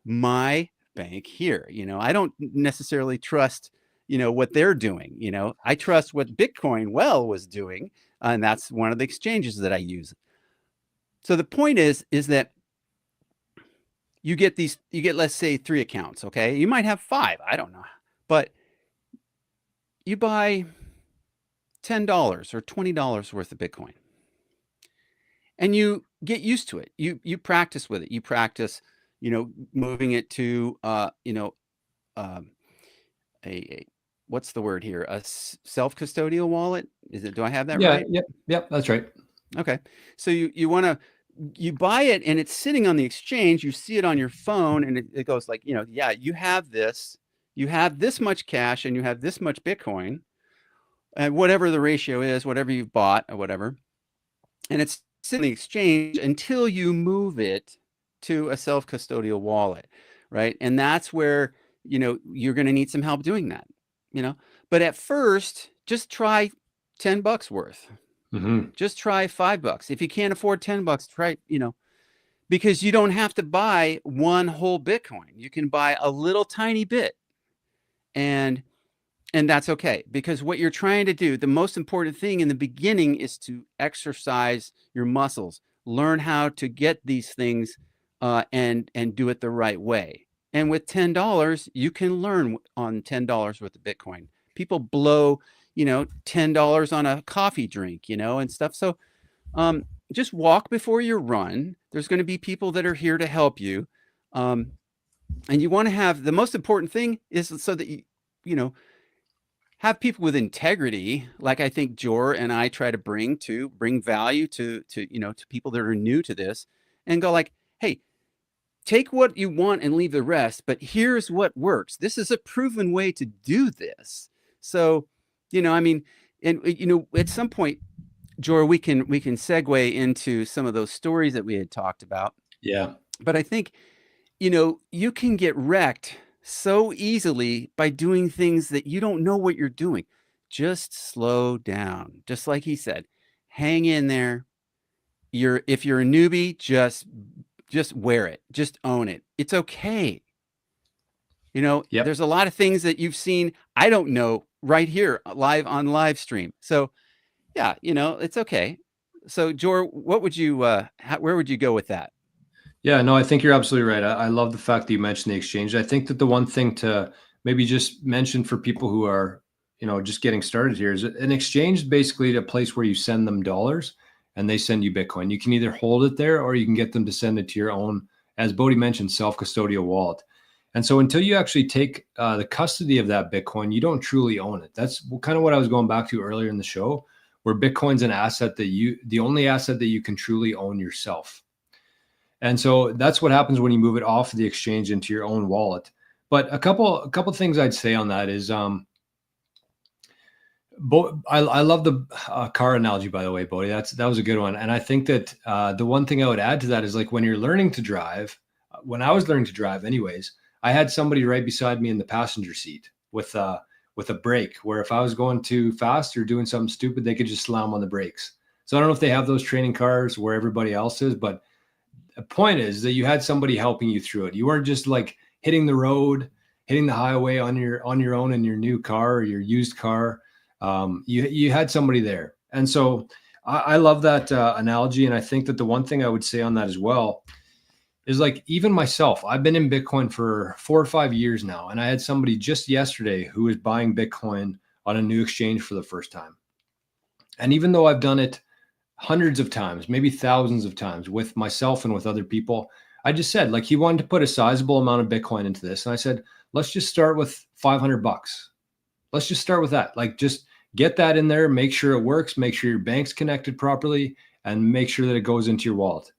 my bank here. I don't necessarily trust, what they're doing. I trust what Bitcoin Well was doing, and that's one of the exchanges that I use. So the point is that you get, let's say, three accounts. Okay, you might have five, I don't know, but you buy $10 or $20 worth of Bitcoin, and you get used to it. You practice with it. You practice, moving it to, um, a what's the word here? A self-custodial wallet? Is it? Do I have that Yeah. right? Yep. Yep. That's right. Okay. So you buy it, and it's sitting on the exchange. You see it on your phone, and it goes like, yeah, you have this much cash, and you have this much Bitcoin. and whatever the ratio is, whatever you've bought or whatever, and it's in the exchange until you move it to a self-custodial wallet, right? And that's where, you're going to need some help doing that, you know. But at first, just try $10 worth. Hmm. Just try $5. If you can't afford $10, try, because you don't have to buy one whole Bitcoin. You can buy a little tiny bit, and that's okay, because what you're trying to do, the most important thing in the beginning, is to exercise your muscles, learn how to get these things, and do it the right way. And with $10, you can learn on $10 worth of Bitcoin. People blow, $10 on a coffee drink, and stuff. So um, just walk before you run. There's going to be people that are here to help you. Um, and you want to have, the most important thing is so that you know, have people with integrity, like I think Jor and I try to bring value to people that are new to this, and go like, hey, take what you want and leave the rest, but here's what works. This is a proven way to do this. So, I mean, and at some point, Jor, we can segue into some of those stories that we had talked about. Yeah. But I think, you can get wrecked so easily by doing things that you don't know what you're doing. Just slow down. Just like he said, hang in there. If you're a newbie, just wear it. Just own it. It's okay. Yep. There's a lot of things that you've seen I don't know right here live on live stream. So, yeah, it's okay. So, Jor, where would you go with that? Yeah, no, I think you're absolutely right. I love the fact that you mentioned the exchange. I think that the one thing to maybe just mention for people who are, just getting started here is an exchange is basically a place where you send them dollars and they send you Bitcoin. You can either hold it there or you can get them to send it to your own, as Bodhi mentioned, self-custodial wallet. And so until you actually take the custody of that Bitcoin, you don't truly own it. That's kind of what I was going back to earlier in the show, where Bitcoin's an asset the only asset that you can truly own yourself. And so that's what happens when you move it off of the exchange into your own wallet. But a couple things I'd say on that is, I love the car analogy, by the way, Bodhi. That was a good one. And I think that the one thing I would add to that is, like, when you're learning to drive, when I was learning to drive, anyways, I had somebody right beside me in the passenger seat with a brake, where if I was going too fast or doing something stupid, they could just slam on the brakes. So I don't know if they have those training cars where everybody else is, but the point is that you had somebody helping you through it. You weren't just like hitting the road, hitting the highway on your own in your new car or your used car. You had somebody there, and so I love that analogy. And I think that the one thing I would say on that as well is, like, even myself, I've been in Bitcoin for 4 or 5 years now, and I had somebody just yesterday who was buying Bitcoin on a new exchange for the first time. And even though I've done it hundreds of times, maybe thousands of times with myself and with other people, I just said, like, he wanted to put a sizable amount of Bitcoin into this. And I said, let's just start with $500. Let's just start with that. Like, just get that in there, make sure it works, make sure your bank's connected properly, and make sure that it goes into your wallet.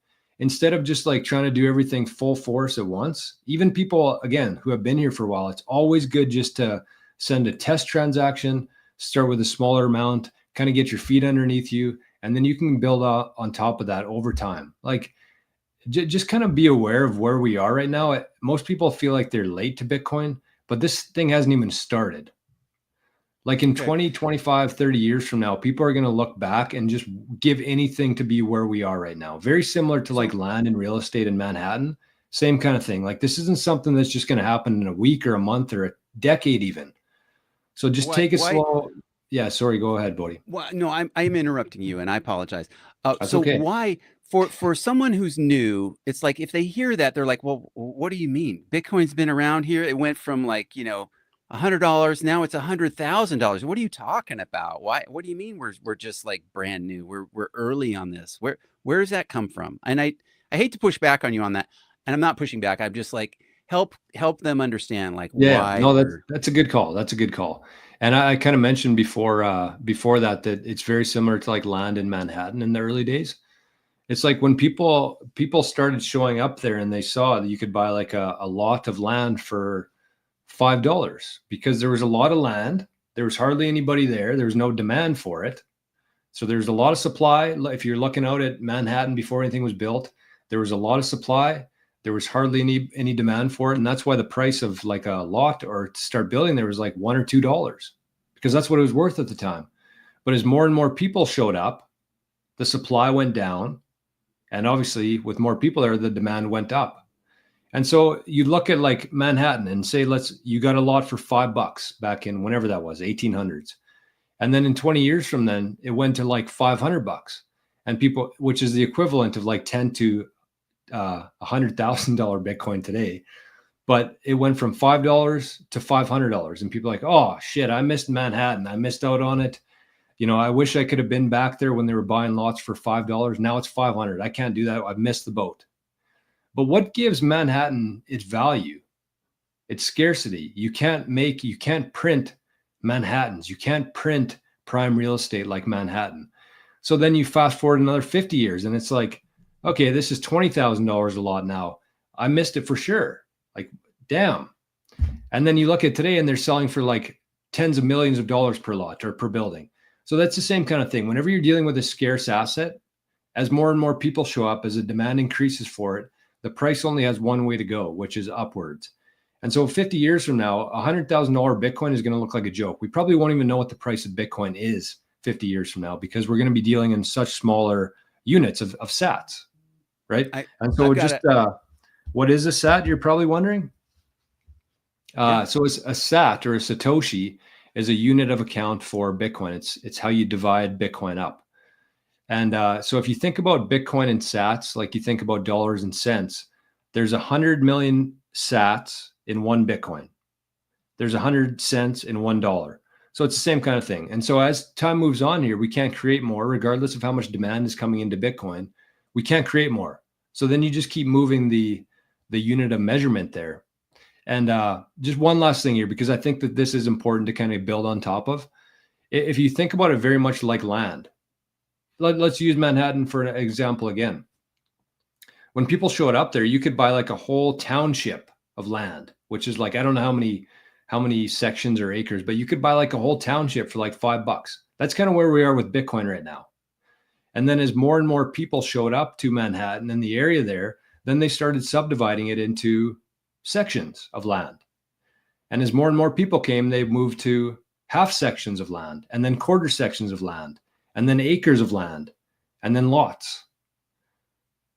Instead of just like trying to do everything full force at once, even people, again, who have been here for a while, it's always good just to send a test transaction, start with a smaller amount, kind of get your feet underneath you, and then you can build on top of that over time. Like, just kind of be aware of where we are right now. Most people feel like they're late to Bitcoin, but this thing hasn't even started. Like, in Okay. 20, 25, 30 years from now, people are going to look back and just give anything to be where we are right now. Very similar to like So land and real estate in Manhattan. Same kind of thing. Like, this isn't something that's just going to happen in a week or a month or a decade even. So just why take it why slow. Yeah, sorry, go ahead, Bodhi. Well, no, I'm interrupting you, and I apologize. That's So okay. why, for someone who's new, it's like if they hear that, they're like, "Well, what do you mean? Bitcoin's been around here. It went from like $100, now it's $100,000. What are you talking about? Why? What do you mean we're just like brand new? We're early on this. Where does that come from?" And I hate to push back on you on that, and I'm not pushing back. I'm just like help them understand like Yeah, why no, we're that's a good call. That's a good call. And I kind of mentioned before that it's very similar to like land in Manhattan in the early days. It's like when people started showing up there and they saw that you could buy like a lot of land for $5 because there was a lot of land. There was hardly anybody there. There was no demand for it. So there's a lot of supply. If you're looking out at Manhattan before anything was built, there was a lot of supply. There was hardly any demand for it. And that's why the price of like a lot or to start building there was like $1 or $2 because that's what it was worth at the time. But as more and more people showed up, the supply went down. And obviously with more people there, the demand went up. And so you look at like Manhattan and say, you got a lot for $5 back in whenever that was, 1800s. And then in 20 years from then, it went to like $500 and people, which is the equivalent of like 10 to $100,000 Bitcoin today. But it went from $5 to $500 and people are like, oh shit, I missed Manhattan. I missed out on it. You know, I wish I could have been back there when they were buying lots for $5. Now it's 500. I can't do that. I've missed the boat. But what gives Manhattan its value? It's scarcity. You can't print Manhattans. You can't print prime real estate like Manhattan. So then you fast forward another 50 years and it's like, okay, this is $20,000 a lot now. I missed it for sure. Like, damn. And then you look at today and they're selling for like tens of millions of dollars per lot or per building. So that's the same kind of thing. Whenever you're dealing with a scarce asset, as more and more people show up, as the demand increases for it, the price only has one way to go, which is upwards. And so 50 years from now, $100,000 Bitcoin is going to look like a joke. We probably won't even know what the price of Bitcoin is 50 years from now because we're going to be dealing in such smaller units of sats, right? And so what is a sat, you're probably wondering? Yeah. So it's a sat or a Satoshi is a unit of account for Bitcoin. It's how you divide Bitcoin up. And so if you think about Bitcoin and sats, like you think about dollars and cents, there's 100 million sats in one Bitcoin. There's 100 cents in $1. So it's the same kind of thing. And so as time moves on here, we can't create more, regardless of how much demand is coming into Bitcoin. We can't create more. So then you just keep moving the unit of measurement there. And just one last thing here, because I think that this is important to kind of build on top of. If you think about it very much like land, let's use Manhattan for an example again. When people showed up there, you could buy like a whole township of land, which is like, I don't know how many sections or acres, but you could buy like a whole township for like $5. That's kind of where we are with Bitcoin right now. And then as more and more people showed up to Manhattan and the area there, then they started subdividing it into sections of land. And as more and more people came, they moved to half sections of land and then quarter sections of land and then acres of land and then lots.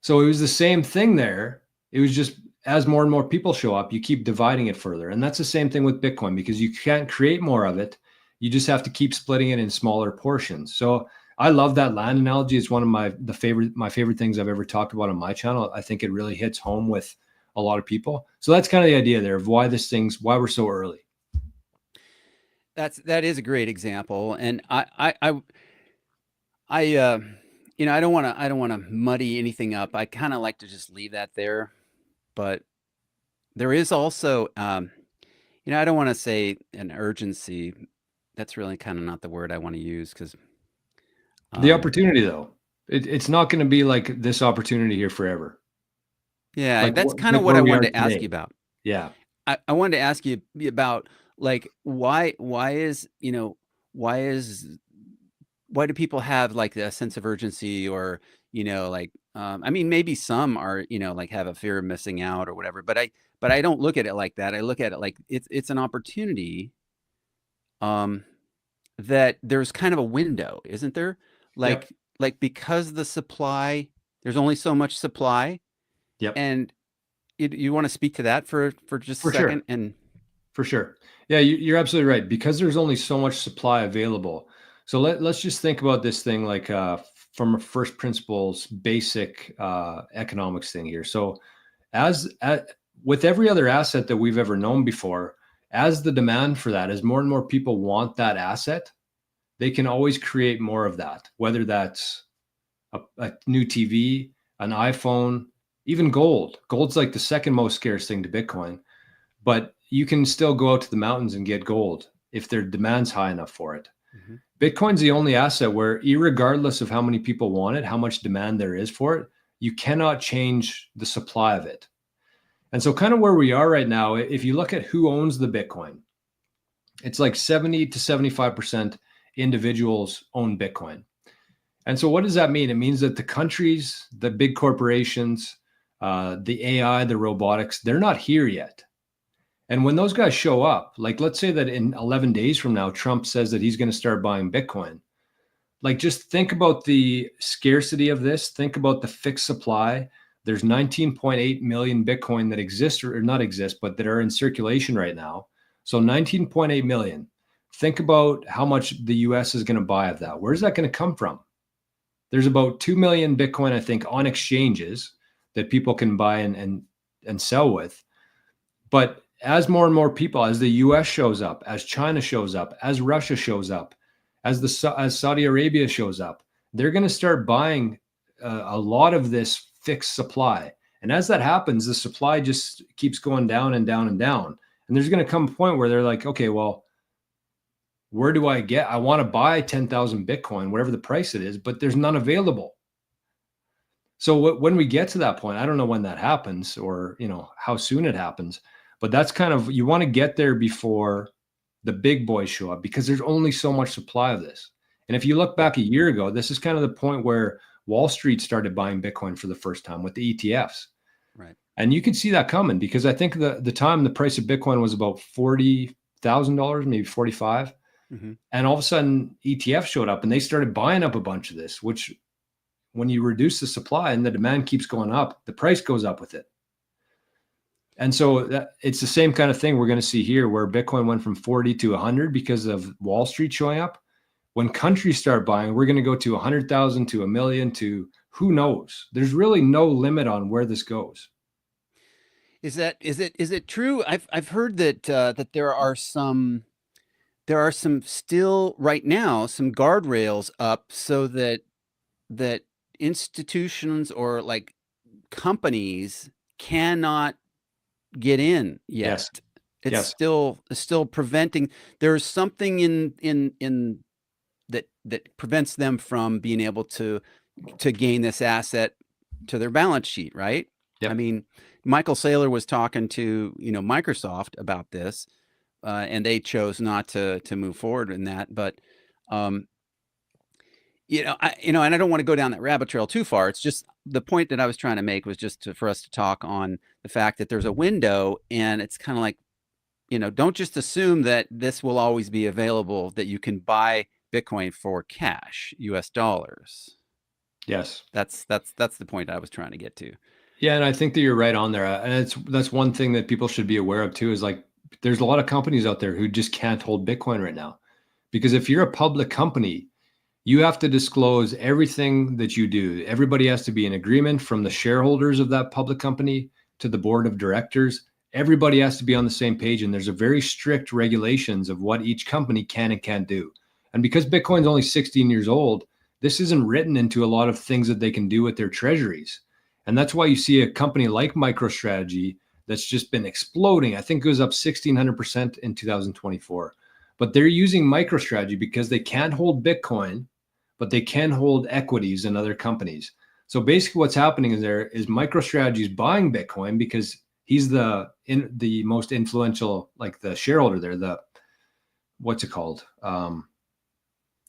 So it was the same thing there. It was just as more and more people show up, you keep dividing it further. And that's the same thing with Bitcoin because you can't create more of it. You just have to keep splitting it in smaller portions. So I love that land analogy. It's one of my favorite things I've ever talked about on my channel. I think it really hits home with a lot of people. So that's kind of the idea there of why we're so early. That is a great example. And I you know, I don't want to muddy anything up. I kind of like to just leave that there. But there is also, you know, I don't want to say an urgency. That's really kind of not the word I want to use because the opportunity, though, it's not going to be like this opportunity here forever. Yeah, Like that's kind of what I wanted to ask you about. Yeah. I wanted to ask you about like why is, you know, why do people have like a sense of urgency or, you know, like I mean maybe some are, you know, like have a fear of missing out or whatever, but I don't look at it like that. I look at it like it's an opportunity that there's kind of a window, isn't there? Yep. Like because the supply, there's only so much supply. Yep. And you want to speak to that for just a second? Sure. And for sure. Yeah, you're absolutely right. Because there's only so much supply available. So let's just think about this thing like from a first principles basic economics thing here. So with every other asset that we've ever known before, as the demand for that, as more and more people want that asset, they can always create more of that, whether that's a new TV, an iPhone, even gold. Gold's like the second most scarce thing to Bitcoin, but you can still go out to the mountains and get gold if their demand's high enough for it. mm-hmm. Bitcoin's the only asset where, irregardless of how many people want it, how much demand there is for it, you cannot change the supply of it. And so kind of where we are right now, if you look at who owns the Bitcoin, It's like 70 to 75% individuals own Bitcoin. And so what does that mean? It means that the countries, the big corporations, the AI, the robotics, they're not here yet. And when those guys show up, like let's say that in 11 days from now, Trump says that he's going to start buying Bitcoin. Like just think about the scarcity of this. Think about the fixed supply. There's 19.8 million Bitcoin that exist or not exist, but that are in circulation right now. So 19.8 million. Think about how much the US is going to buy of that. Where's that going to come from? There's about 2 million Bitcoin, I think, on exchanges that people can buy and sell with. But as more and more people, as the US shows up, as China shows up, as Russia shows up, as Saudi Arabia shows up, they're going to start buying a lot of this fixed supply. And as that happens, the supply just keeps going down and down and down. And there's going to come a point where they're like, okay, well, where do I get? I want to buy 10,000 Bitcoin, whatever the price it is, but there's none available. So when we get to that point, I don't know when that happens or, how soon it happens, but that's kind of, you want to get there before the big boys show up because there's only so much supply of this. And if you look back a year ago, this is kind of the point where Wall Street started buying Bitcoin for the first time with the ETFs. Right. And you could see that coming because I think the time the price of Bitcoin was about $40,000, maybe 45. Mm-hmm. And all of a sudden ETFs showed up and they started buying up a bunch of this, which when you reduce the supply and the demand keeps going up, the price goes up with it. And so it's the same kind of thing we're going to see here where Bitcoin went from 40 to 100 because of Wall Street showing up. When countries start buying, we're going to go to 100,000 to 1 million to who knows. There's really no limit on where this goes. Is it true? I've heard that that there are some still right now some guardrails up so that institutions or like companies cannot get in yet. Yes. It's still preventing. There's something in that prevents them from being able to gain this asset to their balance sheet, right? Yep. I mean, Michael Saylor was talking to Microsoft about this, and they chose not to move forward in that. But and I don't want to go down that rabbit trail too far. It's just the point that I was trying to make was just for us to talk on the fact that there's a window, and it's kind of like, don't just assume that this will always be available, that you can buy Bitcoin for cash, US dollars. Yes. That's the point I was trying to get to. Yeah, and I think that you're right on there. And that's one thing that people should be aware of too, is like there's a lot of companies out there who just can't hold Bitcoin right now. Because if you're a public company, you have to disclose everything that you do. Everybody has to be in agreement, from the shareholders of that public company to the board of directors. Everybody has to be on the same page. And there's a very strict regulations of what each company can and can't do. And because Bitcoin's only 16 years old, this isn't written into a lot of things that they can do with their treasuries. And that's why you see a company like MicroStrategy that's just been exploding. I think it was up 1,600% in 2024. But they're using MicroStrategy because they can't hold Bitcoin, but they can hold equities in other companies. So basically what's happening is MicroStrategy is buying Bitcoin because he's the most influential, like the shareholder there, what's it called?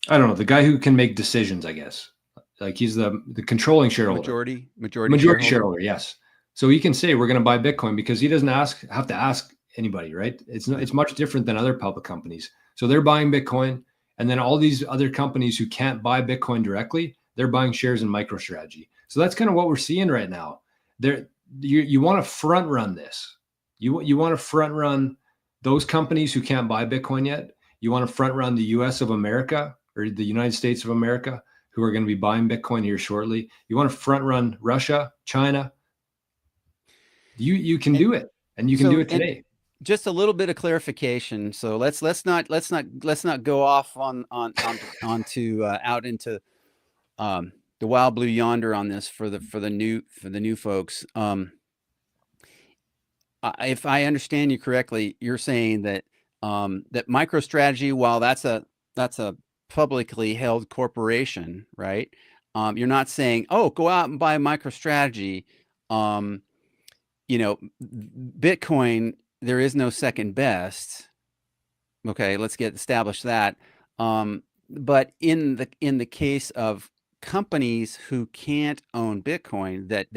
I don't know, the guy who can make decisions, I guess. Like he's the controlling shareholder. Majority shareholder, yes. So he can say we're going to buy Bitcoin because he doesn't have to ask anybody, right? It's much different than other public companies. So they're buying Bitcoin, and then all these other companies who can't buy Bitcoin directly, they're buying shares in MicroStrategy. So that's kind of what we're seeing right now. You want to front run this. You want to front run those companies who can't buy Bitcoin yet. You want to front run the US of America or the United States of America, who are going to be buying Bitcoin here shortly. You want to front run Russia, China. You can do it, and you can do it today. Just a little bit of clarification. So let's not go off onto out into the wild blue yonder on this for the new folks. If I understand you correctly, you're saying that that MicroStrategy, while that's a publicly held corporation, right? You're not saying, oh, go out and buy MicroStrategy. Bitcoin, there is no second best. Okay, let's get established that. But in the case of companies who can't own Bitcoin, that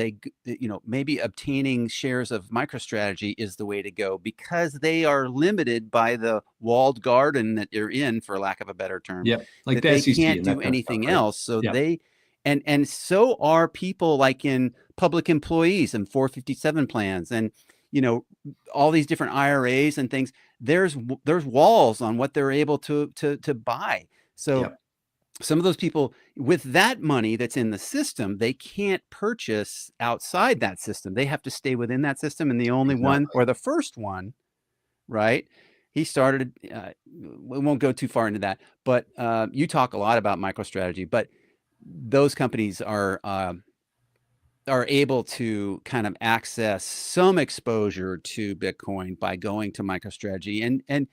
maybe obtaining shares of MicroStrategy is the way to go because they are limited by the walled garden that you're in, for lack of a better term, Yep. Like that the they SEC can't and that do kind of stuff, anything right? else. So Yep. and so are people like in public employees and 457 plans and you know all these different IRAs and things. There's walls on what they're able to buy. So Yep. some of those people with that money that's in the system, they can't purchase outside that system. They have to stay within that system. And the only one, Exactly. or the first one, right? He started. We won't go too far into that, but you talk a lot about MicroStrategy. But those companies are able to kind of access some exposure to Bitcoin by going to MicroStrategy. And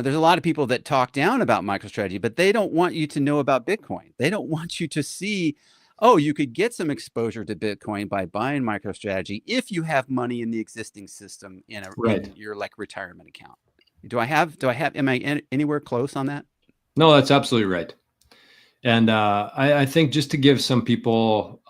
there's a lot of people that talk down about MicroStrategy, but they don't want you to know about Bitcoin. They don't want you to see, oh, you could get some exposure to Bitcoin by buying MicroStrategy if you have money in the existing system Right. in your like retirement account. Am I anywhere close on that? No, that's absolutely right. And I think just to give some people,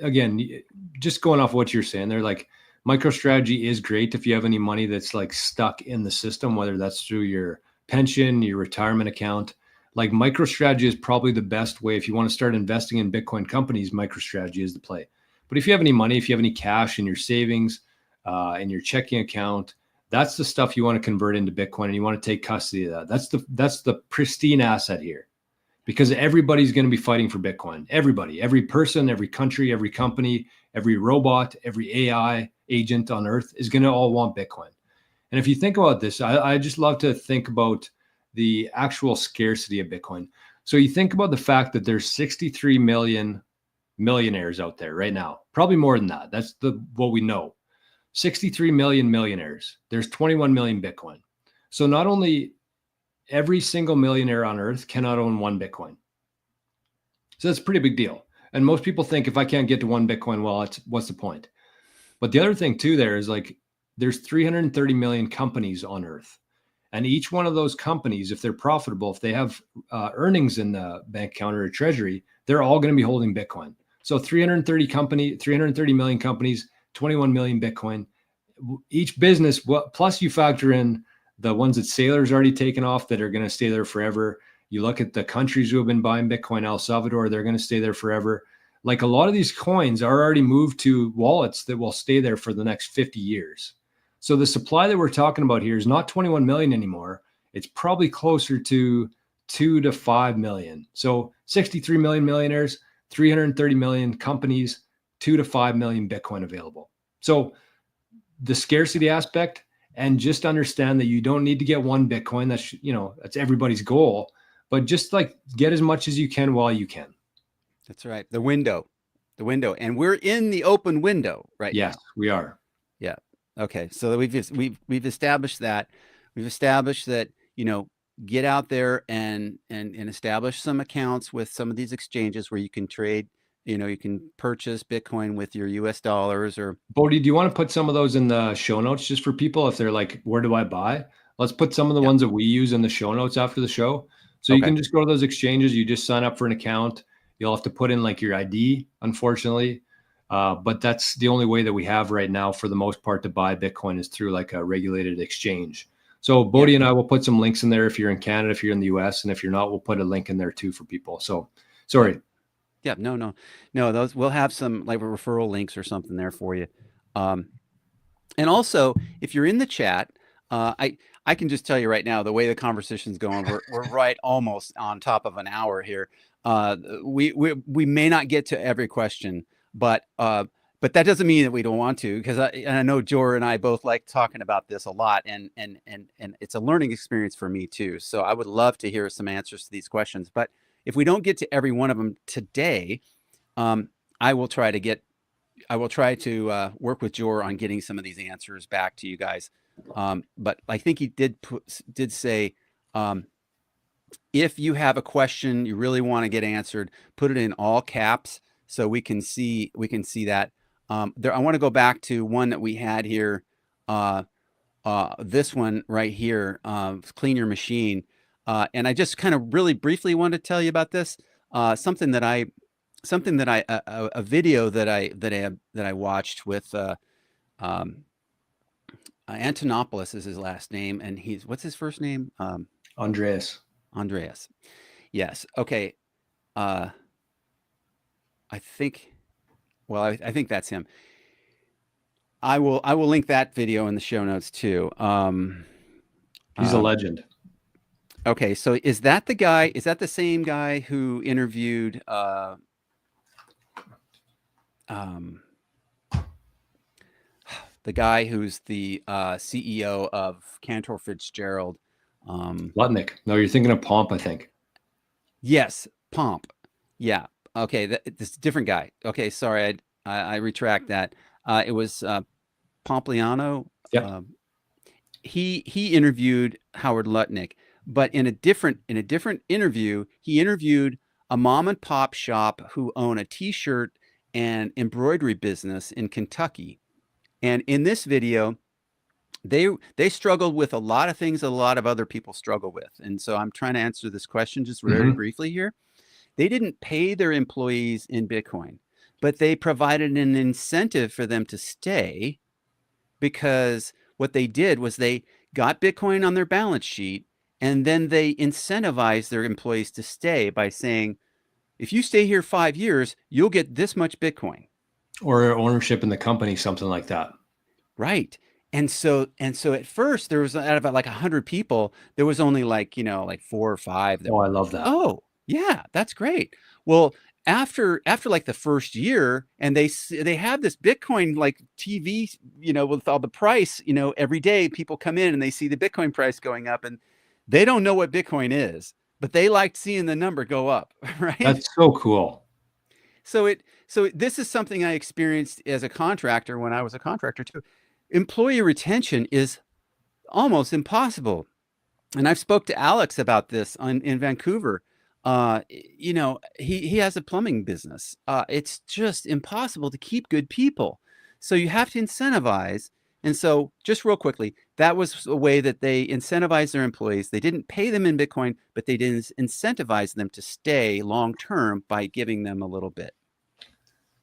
again, just going off what you're saying, they're like, MicroStrategy is great if you have any money that's like stuck in the system, whether that's through your pension, your retirement account. Like MicroStrategy is probably the best way if you want to start investing in Bitcoin companies. MicroStrategy is the play. But if you have any money, if you have any cash in your savings, in your checking account, that's the stuff you want to convert into Bitcoin, and you want to take custody of that. That's the pristine asset here, because everybody's going to be fighting for Bitcoin. Everybody, every person, every country, every company, every robot, every AI agent on earth is going to all want Bitcoin. And if you think about this, I just love to think about the actual scarcity of Bitcoin. So you think about the fact that there's 63 million millionaires out there right now, probably more than that. That's what we know. 63 million millionaires. There's 21 million Bitcoin. So not only every single millionaire on earth cannot own one Bitcoin. So that's a pretty big deal. And most people think if I can't get to one Bitcoin, well, what's the point? But the other thing too, there is like there's 330 million companies on earth. And each one of those companies, if they're profitable, if they have earnings in the bank account or a treasury, they're all going to be holding Bitcoin. So 330 million companies, 21 million Bitcoin. Each business, plus you factor in the ones that Sailor's already taken off that are going to stay there forever. You look at the countries who have been buying Bitcoin, El Salvador, they're going to stay there forever. Like a lot of these coins are already moved to wallets that will stay there for the next 50 years. So the supply that we're talking about here is not 21 million anymore. It's probably closer to 2 to 5 million. So 63 million millionaires, 330 million companies, 2 to 5 million Bitcoin available. So the scarcity aspect, and just understand that you don't need to get one Bitcoin. That's everybody's goal, but just like get as much as you can while you can. That's right. The window, and we're in the open window right Yes, now. we are. Yeah. Okay. So we've established that. We've established that, get out there and establish some accounts with some of these exchanges where you can trade, you can purchase Bitcoin with your US dollars or Bodie, do you want to put some of those in the show notes just for people if they're like, where do I buy? Let's put some of the yeah. ones that we use in the show notes after the show. So you Okay. can just go to those exchanges. You just sign up for an account. You'll have to put in like your ID, unfortunately. But that's the only way that we have right now for the most part to buy Bitcoin is through like a regulated exchange. So Yeah. Bodie and I will put some links in there if you're in Canada, if you're in the US, and if you're not, we'll put a link in there too for people. So Yeah. sorry. Yeah. No, no, no. Those we'll have some like referral links or something there for you. Um, And also, if you're in the chat, I can just tell you right now, the way the conversation's going, we're right almost on top of an hour here. We may not get to every question, but that doesn't mean that we don't want to, because I know Jor and I both like talking about this a lot, and it's a learning experience for me too. So I would love to hear some answers to these questions. But if we don't get to every one of them today, um, I will try to get I will try to work with Jor on getting some of these answers back to you guys. But I think he did say, um, if you have a question you really want to get answered, put it in all caps so we can see that. I want to go back to one that we had here. Uh, this one right here, Clean Your Machine. And I just kind of really briefly wanted to tell you about this. Something that a video that I watched with um, Antonopoulos is his last name, and what's his first name? Andreas. Andreas. Yes. Okay. Uh, I think. Well, I think that's him. I will link that video in the show notes too. He's a Um, legend. okay, so is that the guy? Is that the same guy who interviewed um, the guy who's the CEO of Cantor Fitzgerald? Lutnick. No, you're thinking of Pomp, I think. Yes, Pomp. Yeah. Okay, this is a different guy. Okay, sorry, I retract that. It was Pompliano. Yep. He interviewed Howard Lutnick, but in a different interview, he interviewed a mom and pop shop who own a t-shirt and embroidery business in Kentucky. And in this video, they struggled with a lot of things that a lot of other people struggle with. And so I'm trying to answer this question just very Mm-hmm. briefly here. They didn't pay their employees in Bitcoin, but they provided an incentive for them to stay, because what they did was they got Bitcoin on their balance sheet, and then they incentivized their employees to stay by saying, if you stay here 5 years, you'll get this much Bitcoin. Or ownership in the company, something like that. Right. And so at first there was, out of like 100 people, there was only like 4 or 5 that Oh, I were love like, that. oh yeah, that's great. Well, after like the first year, and they have this Bitcoin like TV, with all the price, every day people come in and they see the Bitcoin price going up, and they don't know what Bitcoin is, but they liked seeing the number go up, right? That's so cool. So this is something I experienced as a contractor when I was a contractor too. Employee retention is almost impossible. And I've spoke to Alex about this in Vancouver. He has a plumbing business. It's just impossible to keep good people. So you have to incentivize. And so, just real quickly, that was a way that they incentivized their employees. They didn't pay them in Bitcoin, but they didn't incentivize them to stay long term by giving them a little bit.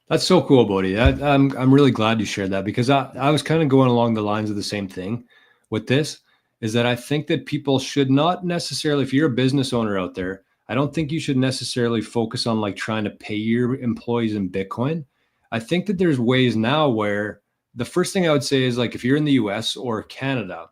That's so cool, Bodie. I'm really glad you shared that, because I was kind of going along the lines of the same thing with this, is that I think that people should not necessarily, if you're a business owner out there, I don't think you should necessarily focus on like trying to pay your employees in Bitcoin. I think that there's ways now where the first thing I would say is, like, if you're in the US or Canada,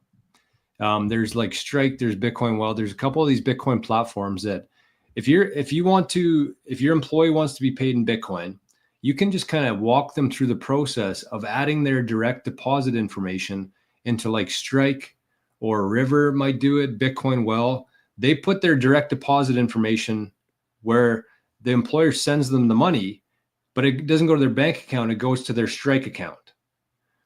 there's like Strike, there's Bitcoin. Well, there's a couple of these Bitcoin platforms that if your employee wants to be paid in Bitcoin, you can just kind of walk them through the process of adding their direct deposit information into like Strike, or River might do it, Bitcoin Well. They put their direct deposit information where the employer sends them the money, but it doesn't go to their bank account. It goes to their Strike account,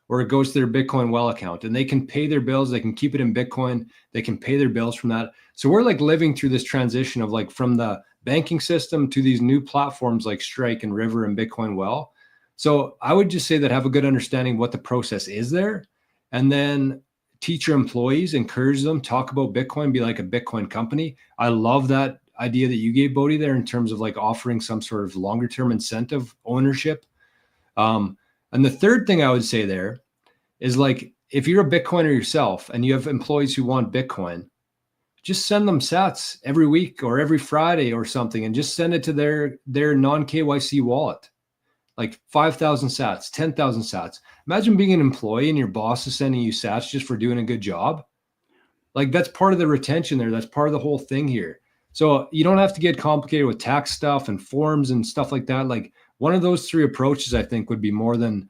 or it goes to their Bitcoin Well account, and they can pay their bills. They can keep it in Bitcoin. They can pay their bills from that. So we're like living through this transition of like from the banking system to these new platforms like Strike and River and Bitcoin Well. So I would just say that have a good understanding of what the process is there, and then teach your employees, encourage them, talk about Bitcoin, be like a Bitcoin company. I love that idea that you gave, Bodie, there, in terms of like offering some sort of longer term incentive ownership. And the third thing I would say there is, like, if you're a Bitcoiner yourself and you have employees who want Bitcoin, just send them sats every week or every Friday or something, and just send it to their non-KYC wallet, like 5,000 sats, 10,000 sats. Imagine being an employee and your boss is sending you sats just for doing a good job. Like, that's part of the retention there. That's part of the whole thing here. So you don't have to get complicated with tax stuff and forms and stuff like that. Like, one of those three approaches, I think, would be more than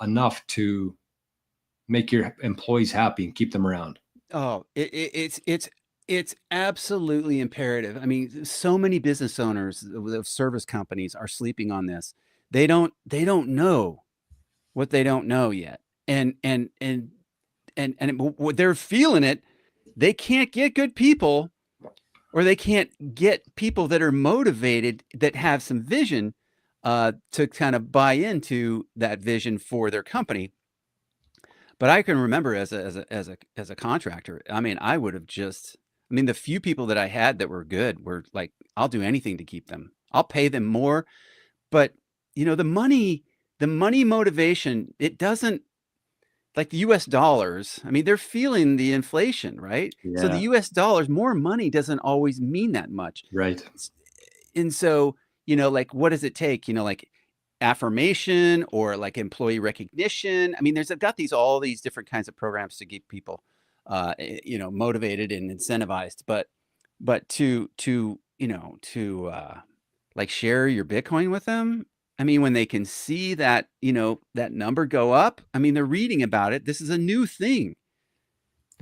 enough to make your employees happy and keep them around. Oh, it's absolutely imperative. I mean, so many business owners of service companies are sleeping on this. They don't know what they don't know yet, and they're feeling it. They can't get good people, or they can't get people that are motivated, that have some vision, to kind of buy into that vision for their company. But I can remember as a contractor, I mean, I mean, the few people that I had that were good were like, I'll do anything to keep them. I'll pay them more, but the money motivation, it doesn't like the US dollars. I mean, they're feeling the inflation, right? So the Yeah. US dollars, more money doesn't always mean that much. Right. S- And so, like what does it take? Like affirmation or like employee recognition. I mean, there's I've got all these different kinds of programs to keep people motivated and incentivized, but to like share your Bitcoin with them. I mean, when they can see that, that number go up, I mean, they're reading about it. This is a new thing.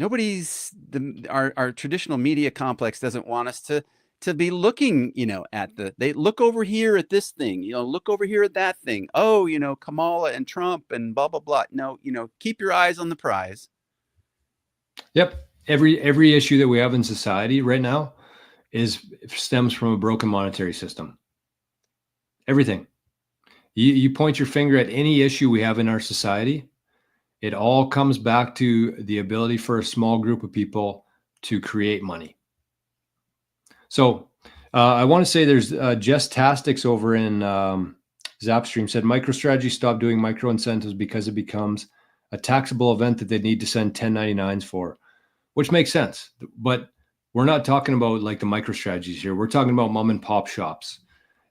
Our traditional media complex doesn't want us to be looking, they look over here at this thing, look over here at that thing. Oh, Kamala and Trump and blah, blah, blah. No, keep your eyes on the prize. Yep. Every issue that we have in society right now stems from a broken monetary system. Everything. You point your finger at any issue we have in our society, it all comes back to the ability for a small group of people to create money. So I want to say there's Jess Tastics over in Zapstream said MicroStrategy stopped doing micro incentives because it becomes a taxable event that they need to send 1099s for, which makes sense. But we're not talking about like the MicroStrategies here. We're talking about mom and pop shops.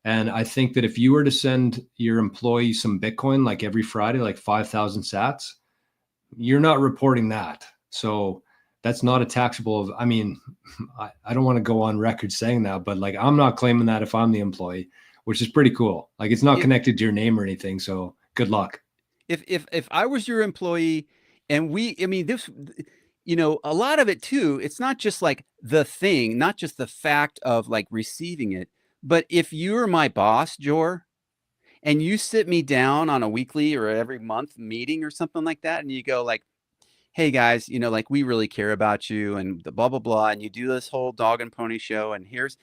And I think that if you were to send your employees some Bitcoin like every Friday, like 5,000 sats, you're not reporting that. So that's not a taxable. I mean, I don't want to go on record saying that, but like I'm not claiming that if I'm the employee, which is pretty cool. Like it's not If connected to your name or anything. So good luck. if I was your employee and I mean, a lot of it too, it's not just like the thing, not just the fact of like receiving it, but if you're my boss, Jor, and you sit me down on a weekly or every month meeting or something like that, and you go like, "Hey guys, like we really care about you and the blah blah blah," and you do this whole dog and pony show, and here's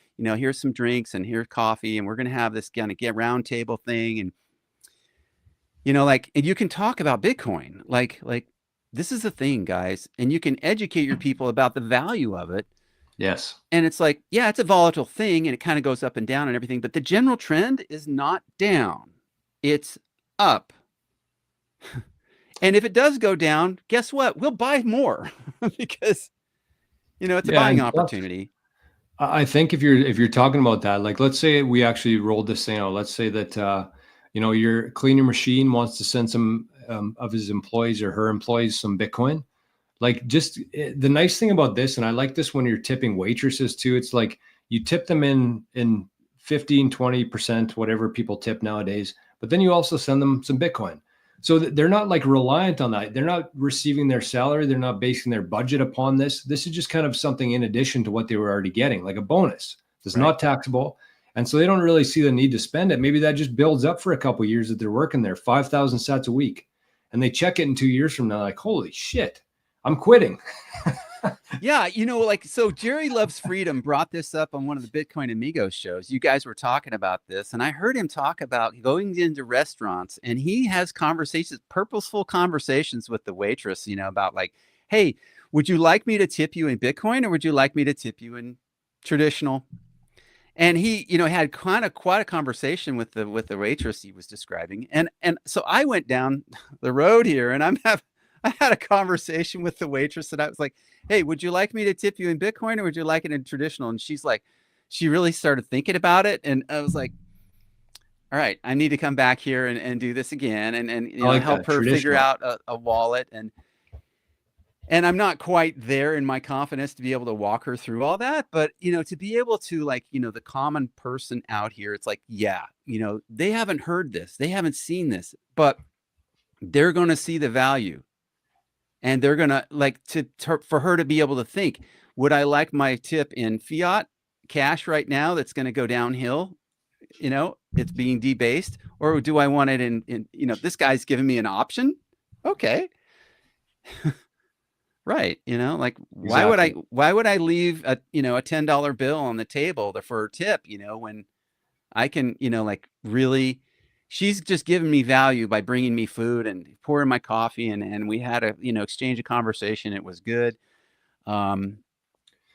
some drinks and here's coffee, and we're gonna have this kind of get round table thing, and like, and you can talk about Bitcoin, like this is the thing, guys, and you can educate your people about the value of it. Yes. And it's like, yeah, it's a volatile thing and it kind of goes up and down and everything, but the general trend is not down. It's up. And if it does go down, guess what? We'll buy more because, it's a Yeah. buying And plus, opportunity. I think if you're talking about that, like let's say we actually rolled this thing out. Let's say that your cleaning machine wants to send some of his employees or her employees some Bitcoin. Like just the nice thing about this, and I like this when you're tipping waitresses too, it's like you tip them in 15, 20%, whatever people tip nowadays, but then you also send them some Bitcoin. So that they're not like reliant on that. They're not receiving their salary. They're not basing their budget upon this. This is just kind of something in addition to what they were already getting, like a bonus. It's Right. not taxable. And so they don't really see the need to spend it. Maybe that just builds up for a couple of years that they're working there, 5,000 sats a week. And they check it in 2 years from now, like, holy shit, I'm quitting. Yeah, like so Jerry Loves Freedom brought this up on one of the Bitcoin Amigos shows. You guys were talking about this, and I heard him talk about going into restaurants, and he has purposeful conversations with the waitress, about like, hey, would you like me to tip you in Bitcoin or would you like me to tip you in traditional? And he, had kind of quite a conversation with the waitress he was describing. And so I went down the road here and I had a conversation with the waitress and I was like, "Hey, would you like me to tip you in Bitcoin or would you like it in traditional?" And she's like, she really started thinking about it. And I was like, all right, I need to come back here and do this again and I like help that. her figure Traditional. out a wallet. And I'm not quite there in my confidence to be able to walk her through all that, but to be able to like, the common person out here, it's like, yeah, they haven't heard this, they haven't seen this, but they're going to see the value and they're going to like for her to be able to think, would I like my tip in fiat cash right now that's going to go downhill? It's being debased, or do I want it in this guy's giving me an option? Okay. Right. Like Exactly. why would I leave a $10 bill on the table for a tip, when I can, like really she's just giving me value by bringing me food and pouring my coffee, and we had a, exchange of conversation. It was good. Um,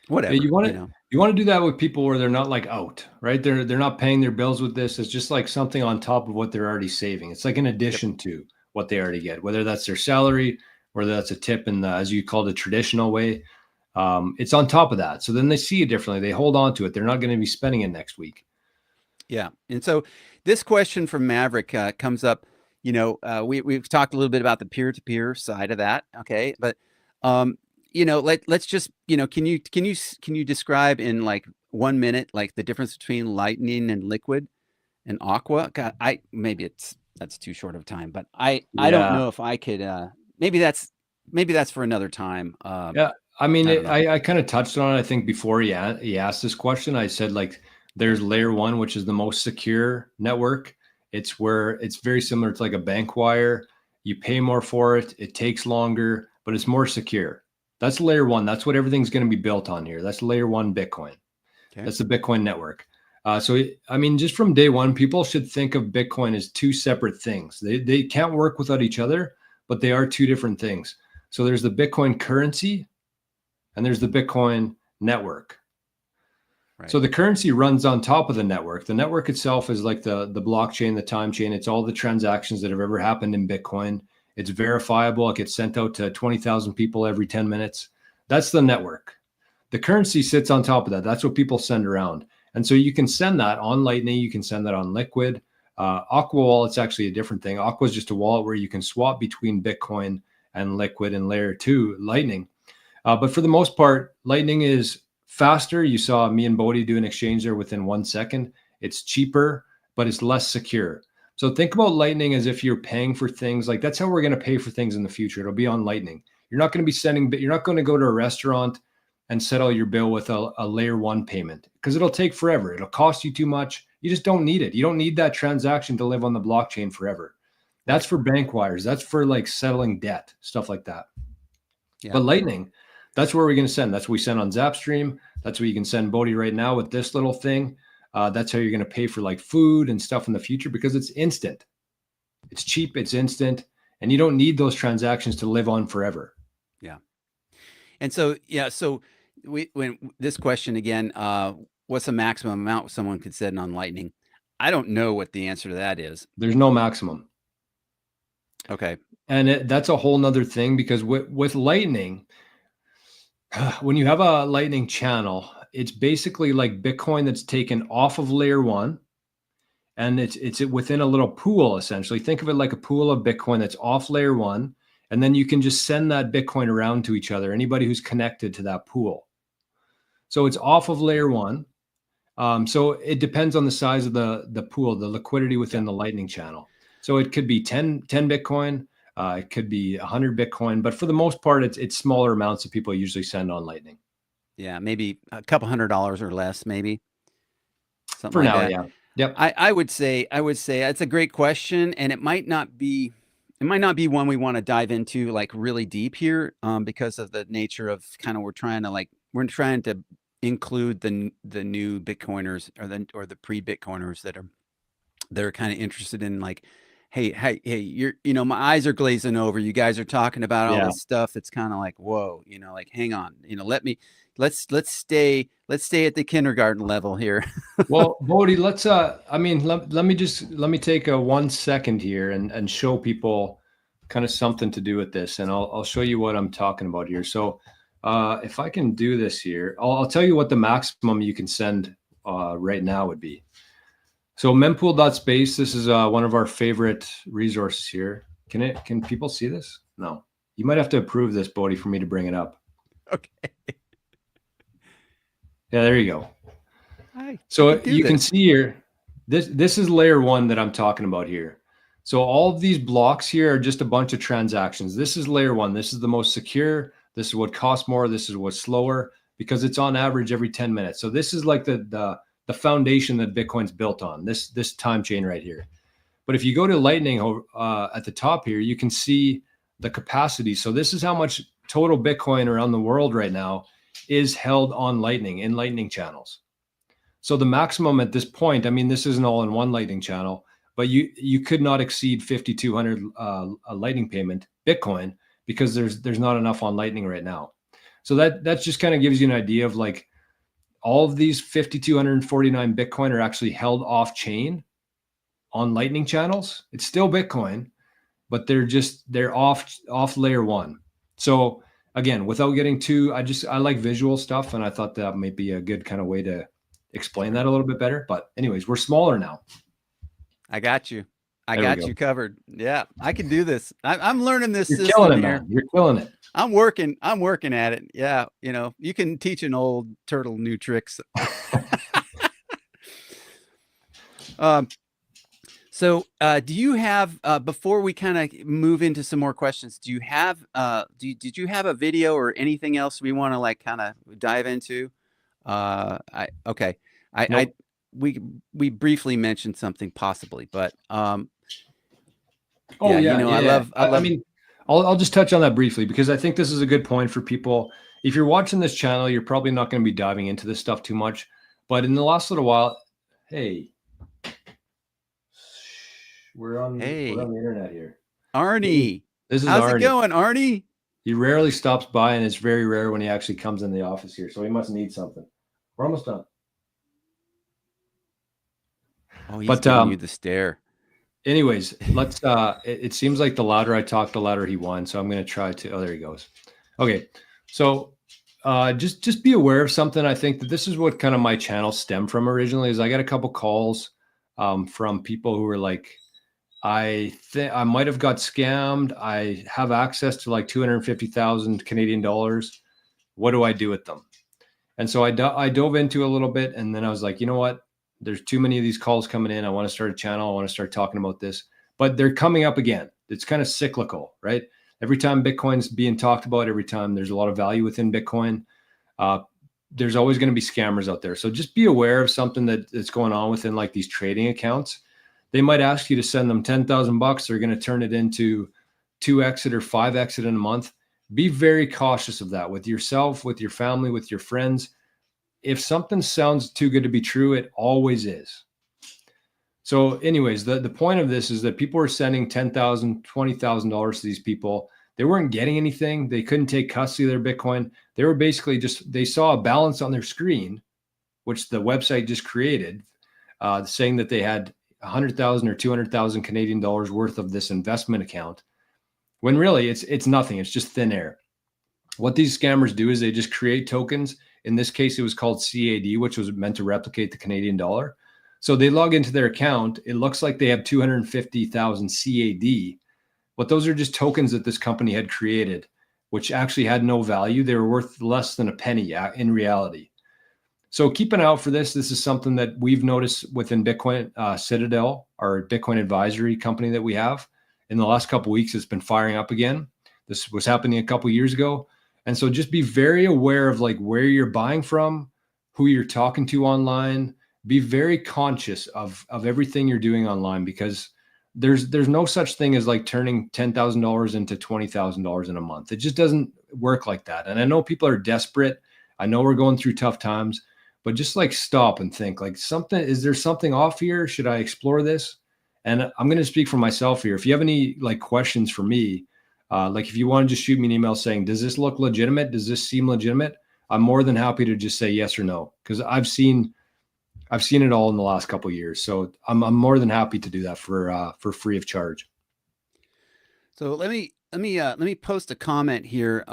Yeah, whatever, you know. you want to do that with people where they're not like out, right? They're not paying their bills with this. It's just like something on top of what they're already saving. It's like an Yep. addition to what they already get, whether that's their salary, whether that's a tip in the, as you call it, traditional way. It's on top of that. So then they see it differently. They hold on to it. They're not going to be spending it next week. Yeah. And so this question from Maverick comes up. We've talked a little bit about the peer-to-peer side of that. Okay. But, let's just, can you describe in like 1 minute, like the difference between lightning and liquid and aqua? God, maybe that's too short of time, but I don't Yeah. know if I could, maybe that's for another time. Yeah. I mean, I don't know. I kind of touched on it. I think before he asked this question, I said like there's layer one, which is the most secure network. It's where it's very similar to like a bank wire. You pay more for it. It takes longer, but it's more secure. That's layer one. That's what everything's going to be built on here. That's layer one Bitcoin. Okay. That's the Bitcoin network. I mean, just from day one, people should think of Bitcoin as two separate things. They can't work without each other, but they are two different things. So there's the Bitcoin currency and there's the Bitcoin network. Right. So the currency runs on top of the network. The network itself is like the blockchain, the time chain. It's all the transactions that have ever happened in Bitcoin. It's verifiable. It gets sent out to 20,000 people every 10 minutes. That's the network. The currency sits on top of that. That's what people send around. And so you can send that on Lightning. You can send that on Liquid. Aqua Wallet's actually a different thing. Aqua is just a wallet where you can swap between Bitcoin and Liquid and layer two Lightning. But for the most part, Lightning is faster. You saw me and Bodhi do an exchange there within 1 second. It's cheaper, but it's less secure. So think about Lightning as if you're paying for things. Like that's how we're going to pay for things in the future. It'll be on Lightning. You're not going to be you're not going to go to a restaurant and settle your bill with a layer one payment because it'll take forever. It'll cost you too much. You just don't need it. You don't need that transaction to live on the blockchain forever. That's Right. for bank wires. That's for like settling debt, stuff like that. Yeah. But Lightning, that's where we're going to send. That's what we send on Zapstream. That's what you can send Bodhi right now with this little thing. That's how you're going to pay for like food and stuff in the future because it's instant. It's cheap. It's instant. And you don't need those transactions to live on forever. Yeah. And so, when this question again, what's the maximum amount someone could send on Lightning? I don't know what the answer to that is. There's no maximum. Okay. And that's a whole nother thing because with Lightning, when you have a Lightning channel, it's basically like Bitcoin that's taken off of layer one. And it's within a little pool, essentially. Think of it like a pool of Bitcoin that's off layer one. And then you can just send that Bitcoin around to each other, anybody who's connected to that pool. So it's off of layer one. So it depends on the size of the pool, the liquidity within the Lightning channel. So it could be 10 Bitcoin, it could be 100 Bitcoin, but for the most part, it's smaller amounts that people usually send on Lightning. Yeah, maybe a couple $100 or less, maybe something For like now, that. yeah. Yep. I would say it's a great question, and it might not be one we want to dive into like really deep here, because of the nature of kind of we're trying to include the new Bitcoiners or the pre-Bitcoiners that are kind of interested in like, hey, my eyes are glazing over. You guys are talking about all Yeah. this stuff. It's kind of like, whoa, like, hang on, let's stay at the kindergarten level here. Well, Bodhi, let's let me take a 1 second here and show people kind of something to do with this, and I'll show you what I'm talking about here. So if I can do this here, I'll tell you what the maximum you can send right now would be. So mempool.space, this is one of our favorite resources here. Can people see this? No. You might have to approve this, Bodhi, for me to bring it up. Okay. Yeah, there you go. So you can see here, this is layer one that I'm talking about here. So all of these blocks here are just a bunch of transactions. This is layer one. This is the most secure. This is what costs more. This is what's slower because it's on average every 10 minutes. So this is like the foundation that Bitcoin's built on, this time chain right here. But if you go to Lightning at the top here, you can see the capacity. So this is how much total Bitcoin around the world right now is held on Lightning in Lightning channels. So the maximum at this point, I mean, this isn't all in one Lightning channel, but you could not exceed 5,200 a Lightning payment Bitcoin, because there's not enough on Lightning right now. So that just kind of gives you an idea of like, all of these 5,249 Bitcoin are actually held off chain on Lightning channels. It's still Bitcoin, but they're off layer one. So again, without getting too, I like visual stuff, and I thought that might be a good kind of way to explain that a little bit better. But anyways, we're smaller now. I got you. I There we got go. you covered. Yeah, I can do this. I'm learning this You're killing system it, here. man. You're killing it. I'm working at it. Yeah, you can teach an old turtle new tricks. Um, so do you have before we kind of move into some more questions, do you have did you have a video or anything else we want to like kind of dive into? I okay. I Nope. we briefly mentioned something possibly, but Oh yeah, yeah, yeah. I I love mean, I'll just touch on that briefly, because I think this is a good point for people. If you're watching this channel, you're probably not going to be diving into this stuff too much. But in the last little while, hey, we're on Hey, the internet here. Arnie. This is How's it Arnie. going, Arnie? He rarely stops by, and it's very rare when he actually comes in the office here. So he must need something. We're almost done. Oh, he's But giving you the stare. anyways, let's it seems like the louder I talk, the louder he won. So I'm gonna try to, oh, there he goes. Okay. So just be aware of something. I think that this is what kind of my channel stemmed from originally. Is I got a couple calls from people who were like, I think I might have got scammed. I have access to like 250,000 Canadian dollars. What do I do with them? And so I dove into a little bit, and then I was like, you know what? There's too many of these calls coming in. I want to start a channel. I want to start talking about this, but they're coming up again. It's kind of cyclical, right? Every time Bitcoin's being talked about, every time there's a lot of value within Bitcoin, uh, there's always going to be scammers out there. So just be aware of something that's going on within like these trading accounts. They might ask you to send them 10,000 bucks. They're going to turn it into 2x or 5x in a month. Be very cautious of that with yourself, with your family, with your friends. If something sounds too good to be true, it always is. So anyways, the point of this is that people are sending $10,000, $20,000 to these people. They weren't getting anything. They couldn't take custody of their Bitcoin. They were basically they saw a balance on their screen, which the website just created, saying that they had 100,000 or 200,000 Canadian dollars worth of this investment account, when really it's nothing. It's just thin air. What these scammers do is they just create tokens. In this case, it was called CAD, which was meant to replicate the Canadian dollar. So they log into their account. It looks like they have 250,000 CAD, but those are just tokens that this company had created, which actually had no value. They were worth less than a penny in reality. So keep an eye out for this. This is something that we've noticed within Bitcoin Citadel, our Bitcoin advisory company that we have. In the last couple of weeks, it's been firing up again. This was happening a couple of years ago. And so just be very aware of like where you're buying from, who you're talking to online. Be very conscious of everything you're doing online, because there's no such thing as like turning $10,000 into $20,000 in a month. It just doesn't work like that. And I know people are desperate. I know we're going through tough times, but just like stop and think like is there something off here? Should I explore this? And I'm going to speak for myself here. If you have any like questions for me, like if you want to just shoot me an email saying, does this look legitimate? Does this seem legitimate? I'm more than happy to just say yes or no, because I've seen it all in the last couple of years. So I'm more than happy to do that for free of charge. So let me post a comment here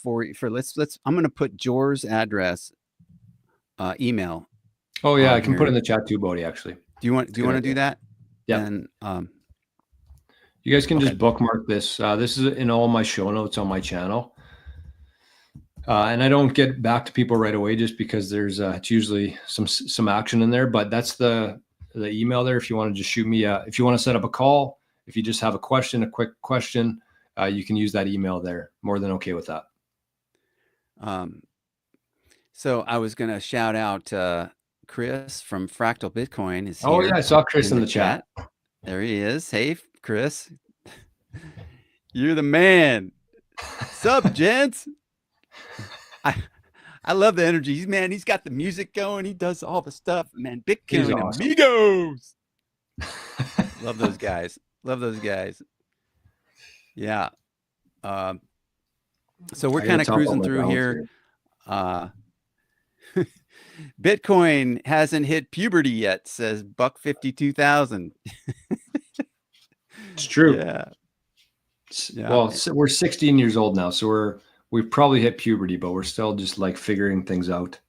for let's I'm going to put Jor's address email. Oh yeah, I can here. put it in the chat too, Bodie, actually. Do you want to do that? Yeah. And you guys can just bookmark this. This is in all my show notes on my channel. And I don't get back to people right away just because there's it's usually some action in there, but that's the email there. If you want to just shoot me, if you want to set up a call, if you just have a quick question, you can use that email there. More than okay with that. So I was going to shout out Chris from Fractal Bitcoin is here. Oh yeah, I saw Chris in the chat. There he is. Hey, Chris. You're the man. Sup, gents? I love the energy. He's got the music going. He does all the stuff, man. Bitcoin awesome. amigos. Love those guys. Love those guys. Yeah. Um, so we're I got kind to of top up cruising my through balance here. here. Uh, Bitcoin hasn't hit puberty yet, says buck 52,000. It's true. Yeah. Yeah. Well, we're 16 years old now, so we've probably hit puberty, but we're still just like figuring things out.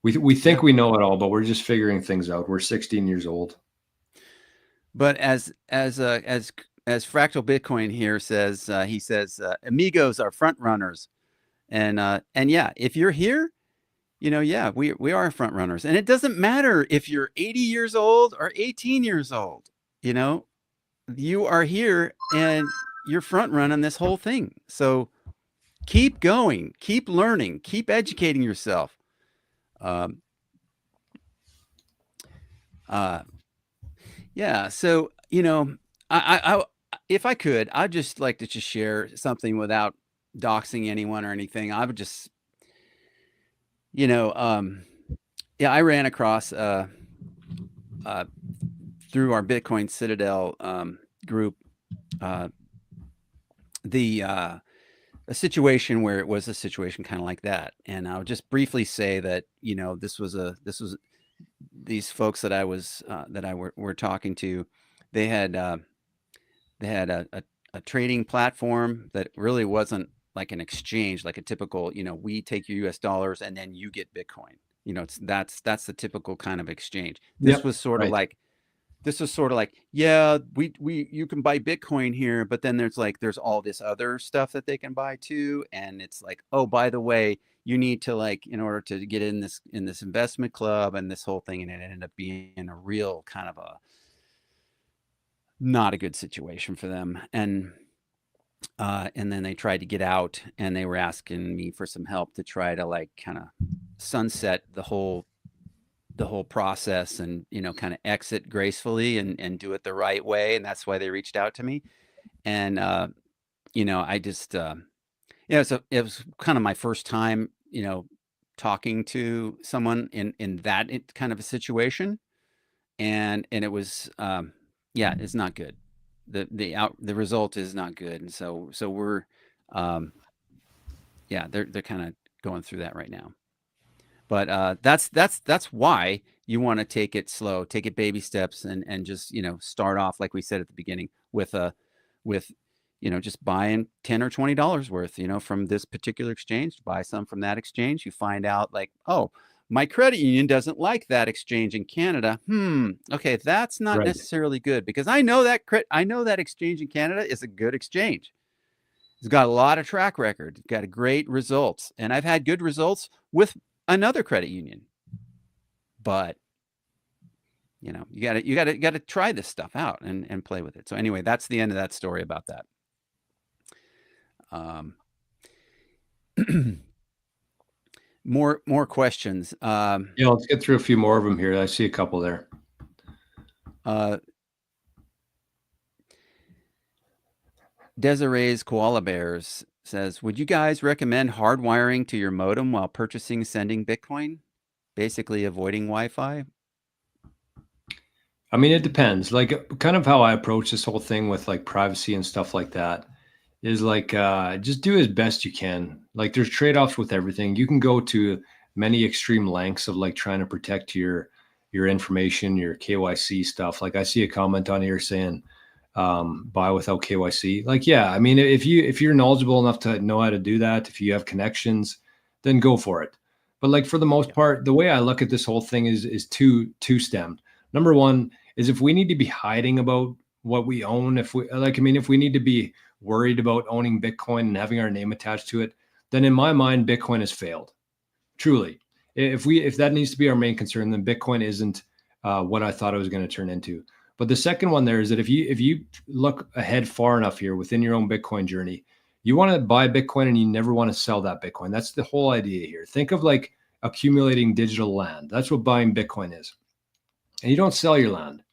We Yeah. think we know it all, but we're just figuring things out. We're 16 years old. But as Fractal Bitcoin here says, he says, amigos are front runners. And yeah, if you're here, yeah, we are front runners. And it doesn't matter if you're 80 years old or 18 years old, you know, you are here and you're front running this whole thing. So keep going, keep learning, keep educating yourself. Um, uh, yeah. So, if I could, I'd just like to just share something without doxing anyone or anything. I would just, you know, um, yeah, I ran across, uh, through our Bitcoin Citadel group, uh, the a situation where it was a situation kind of like that, and I'll just briefly say that this was these folks that were talking to, they had a trading platform that really wasn't like an exchange, like a typical, we take your US dollars and then you get Bitcoin. That's the typical kind of exchange. This Yep. was sort of Right. like yeah, we you can buy Bitcoin here, but then there's all this other stuff that they can buy too, and it's like, oh, by the way, you need to, like, in order to get in this investment club and this whole thing, and it ended up being a real kind of a not a good situation for them. And then they tried to get out, and they were asking me for some help to try to, like, kind of sunset the whole process, and kind of exit gracefully and do it the right way. And that's why they reached out to me. And I just so it was kind of my first time talking to someone in that kind of a situation. And it was yeah, it's not good. The result is not good. And so we're yeah, they're kind of going through that right now. But that's why you want to take it slow, take it baby steps, and just start off, like we said at the beginning, with with just buying $10 or $20 worth, from this particular exchange. Buy some from that exchange. You find out, like, oh, my credit union doesn't like that exchange in Canada. Okay, that's not Right. necessarily good, because I know that exchange in Canada is a good exchange. It's got a lot of track record. It's got great results, and I've had good results with another credit union. But you gotta try this stuff out and play with it. So anyway, that's the end of that story about that. Um, more questions. Yeah, let's get through a few more of them here. I see a couple there. Desiree's Koala Bears says, would you guys recommend hardwiring to your modem while sending Bitcoin? Basically avoiding Wi-Fi? I mean, it depends. Like, kind of how I approach this whole thing with like privacy and stuff like that is like just do as best you can. Like, there's trade-offs with everything. You can go to many extreme lengths of like trying to protect your information, your KYC stuff. Like, I see a comment on here saying buy without KYC. Like, yeah, I mean, if you're knowledgeable enough to know how to do that, if you have connections, then go for it. But like, for the most part, the way I look at this whole thing is two-stemmed. Number one is, if we need to be hiding about what we own, if we need to be worried about owning Bitcoin and having our name attached to it, then in my mind, Bitcoin has failed. Truly. If that needs to be our main concern, then Bitcoin isn't what I thought it was going to turn into. But the second one there is that if you look ahead far enough here within your own Bitcoin journey, you want to buy Bitcoin and you never want to sell that Bitcoin. That's the whole idea here. Think of like accumulating digital land. That's what buying Bitcoin is. And you don't sell your land.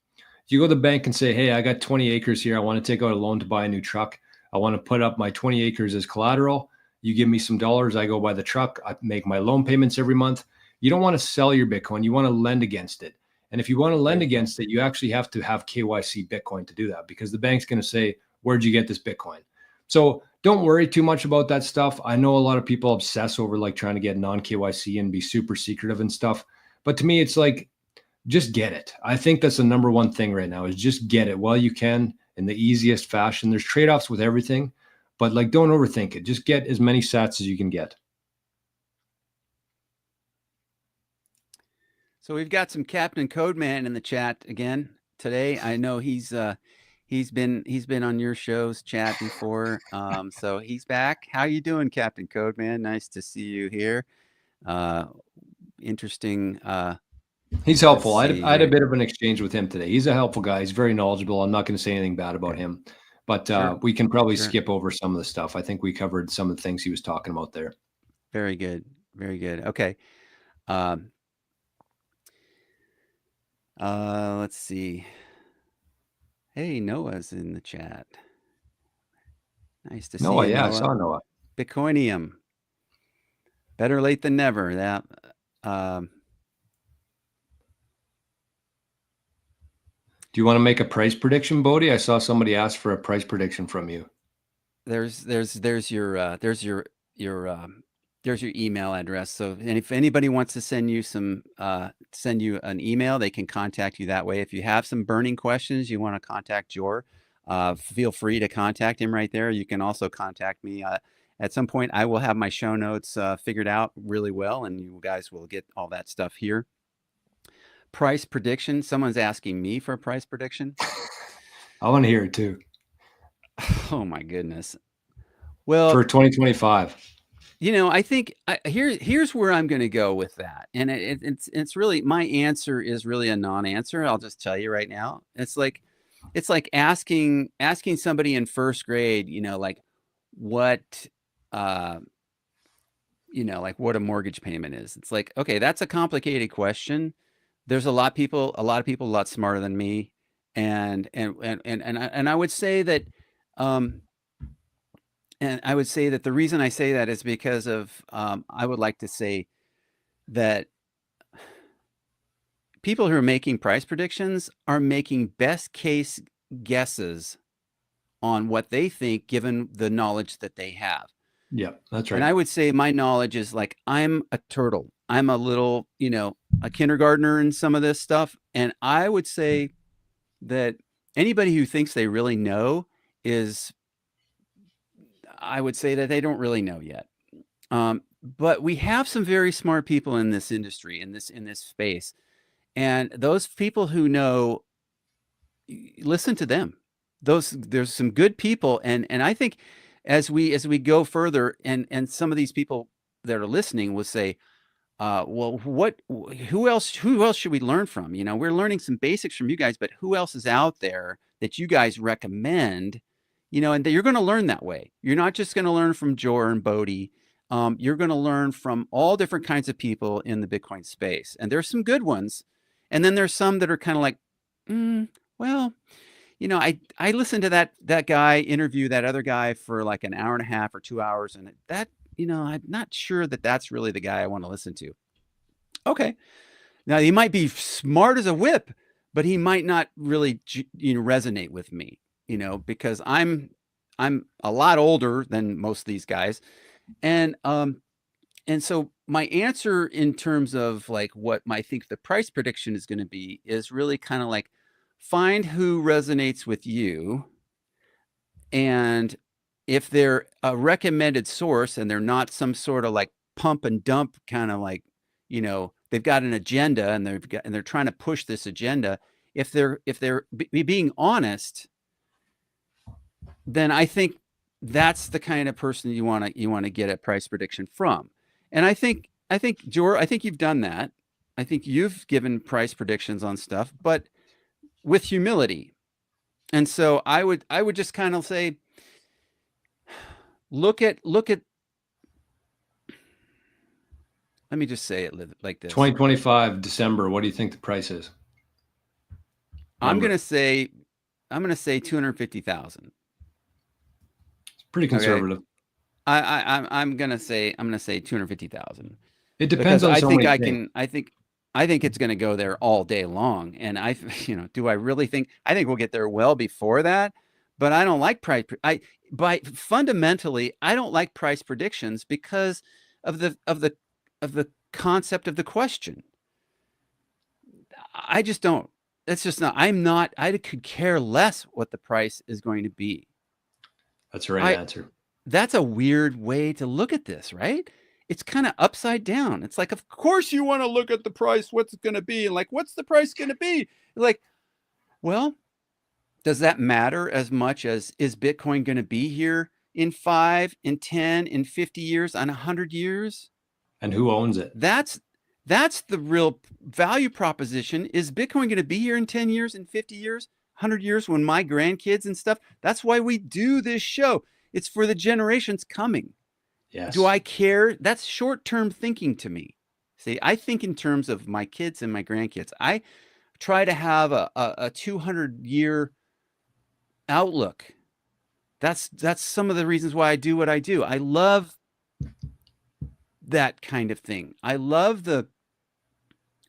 You go to the bank and say, hey, I got 20 acres here. I want to take out a loan to buy a new truck. I want to put up my 20 acres as collateral. You give me some dollars. I go buy the truck. I make my loan payments every month. You don't want to sell your Bitcoin. You want to lend against it. And if you want to lend Right. against it, you actually have to have KYC Bitcoin to do that, because the bank's going to say, where'd you get this Bitcoin? So don't worry too much about that stuff. I know a lot of people obsess over like trying to get non KYC and be super secretive and stuff. But to me, it's like, just get it. I think that's the number one thing right now, is just get it while you can in the easiest fashion. There's trade-offs with everything, but like, don't overthink it. Just get as many sats as you can get. So we've got some Captain Codeman in the chat again today. I know he's been on your show's chat before. So he's back. How you doing, Captain Codeman? Nice to see you here. Interesting. He's Let's helpful. see I had a here. bit of an exchange with him today. He's a helpful guy. He's very knowledgeable. I'm not going to say anything bad about Okay. him, but Sure. we can probably Sure. skip over some of the stuff. I think we covered some of the things he was talking about there. Very good. Very good. Okay. Um, let's see. Hey, Noah's in the chat. Nice to see Noah, you, yeah, I Noah. saw Noah. Bitcoinium. Better late than never. That. Um, Do you want to make a price prediction, Bodie? I saw somebody ask for a price prediction from you. there's your there's your email address. So, and if anybody wants to send you send you an email, they can contact you that way. If you have some burning questions, you want to contact Jor, feel free to contact him right there. You can also contact me. At some point, I will have my show notes figured out really well, and you guys will get all that stuff here. Price prediction. Someone's asking me for a price prediction. I want to hear it too. Oh my goodness. Well, For 2025. I think here's where I'm going to go with that, and it's really, my answer is really a non-answer. I'll just tell you right now. It's like asking somebody in first grade, like what, uh, like what a mortgage payment is. It's like, okay, that's a complicated question. There's a lot of people a lot smarter than me, and I would say that, um, the reason I say that is because of, I would like to say that people who are making price predictions are making best case guesses on what they think given the knowledge that they have. Yeah, that's And right. I would say my knowledge is like, I'm a turtle. I'm a little, a kindergartner in some of this stuff. And I would say that anybody who thinks they really know is, I would say that they don't really know yet. But we have some very smart people in this industry, in this space, and those people who know, listen to them. There's some good people, and I think as we go further, and some of these people that are listening will say, well, who else should we learn from? We're learning some basics from you guys, but who else is out there that you guys recommend? And that you're going to learn that way. You're not just going to learn from Jor and Bodie. You're going to learn from all different kinds of people in the Bitcoin space, and there's some good ones, and then there's some that are kind of like, well, I listened to that guy interview that other guy for like an hour and a half or 2 hours, and that, I'm not sure that that's really the guy I want to listen to. Okay, now he might be smart as a whip, but he might not really resonate with me, because I'm a lot older than most of these guys, and so my answer in terms of like what I think the price prediction is going to be is really kind of like, find who resonates with you, and if they're a recommended source and they're not some sort of like pump and dump kind of like, they've got an agenda, and they're trying to push this agenda. If they're being honest, then I think that's the kind of person you want to get a price prediction from. And I think Jor, I think you've done that. I think you've given price predictions on stuff, but with humility. And so I would just kind of say, look at let me just say it like this. 2025 December. What do you think the price is? I'm Number. gonna say 250,000. It's pretty Okay. conservative. I'm gonna say 250,000, It depends because on I so think many I things. can. I think it's going to go there all day long. And do I really think, I think we'll get there well before that, but I don't like fundamentally, I don't like price predictions because of the concept of the question. I just don't. It's just not, I could care less what the price is going to be. That's the right I, answer. that's a weird way to look at this, right? It's kind of upside down. It's like, of course you want to look at the price, what's it going to be? And like, what's the price going to be? Like, well, does that matter as much as is Bitcoin going to be here in 5, in 10, in 50 years, on 100 years? And who owns it? That's the real value proposition. Is Bitcoin going to be here in 10 years, in 50 years, 100 years when my grandkids and stuff? That's why we do this show. It's for the generations coming. Yes. Do I care? That's short-term thinking to me. See, I think in terms of my kids and my grandkids. I try to have a 200-year outlook. That's some of the reasons why I do what I do. I love that kind of thing. I love the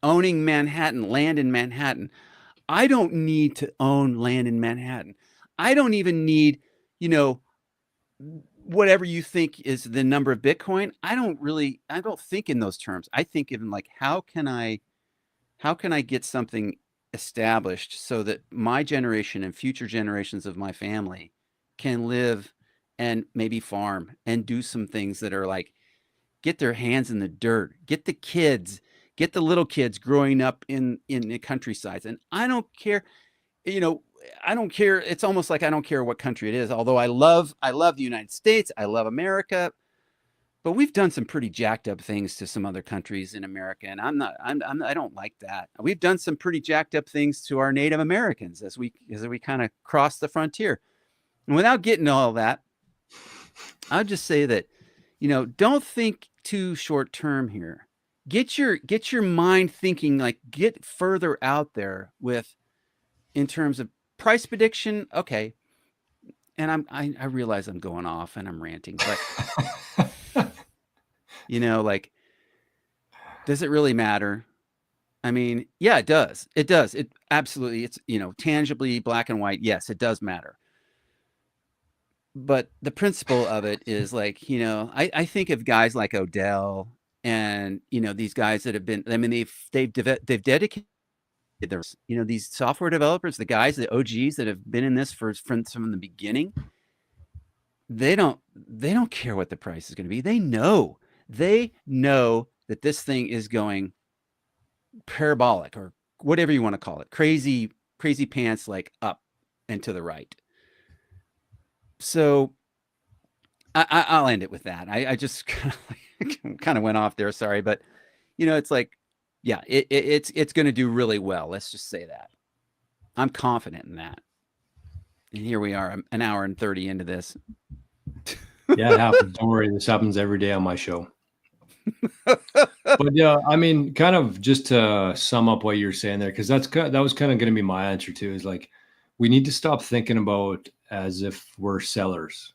owning Manhattan, land in Manhattan. I don't need to own land in Manhattan. I don't even need, whatever you think is the number of Bitcoin. I don't think in those terms. I think in like, how can I get something established so that my generation and future generations of my family can live and maybe farm and do some things that are like, get their hands in the dirt, get the little kids growing up in the countrysides. And I don't care, I don't care. It's almost like I don't care what country it is. Although I love the United States. I love America, but we've done some pretty jacked up things to some other countries in America. And I don't like that. We've done some pretty jacked up things to our Native Americans as we kind of cross the frontier. And without getting all that, I'll just say that, don't think too short term here. Get your mind thinking, like, get further out there in terms of price prediction. Okay. And I realize I'm going off and I'm ranting, but like, does it really matter? I mean, yeah, it does. It does. It absolutely, it's, tangibly black and white. Yes, it does matter. But the principle of it is like, I think of guys like Odell and, these guys that have been, I mean, they've dedicated these software developers, the guys, the OGs that have been in this from the beginning. They don't care what the price is going to be. They know that this thing is going parabolic, or whatever you want to call it, crazy pants, like up and to the right. So I'll end it with that. I just kind of went off there. Sorry, but it's like, yeah, it's going to do really well. Let's just say that. I'm confident in that. And here we are, an hour and 30 into this. Yeah, it happens. Don't worry. This happens every day on my show. But yeah, I mean, kind of just to sum up what you're saying there, because that was kind of going to be my answer too, is like, we need to stop thinking about as if we're sellers.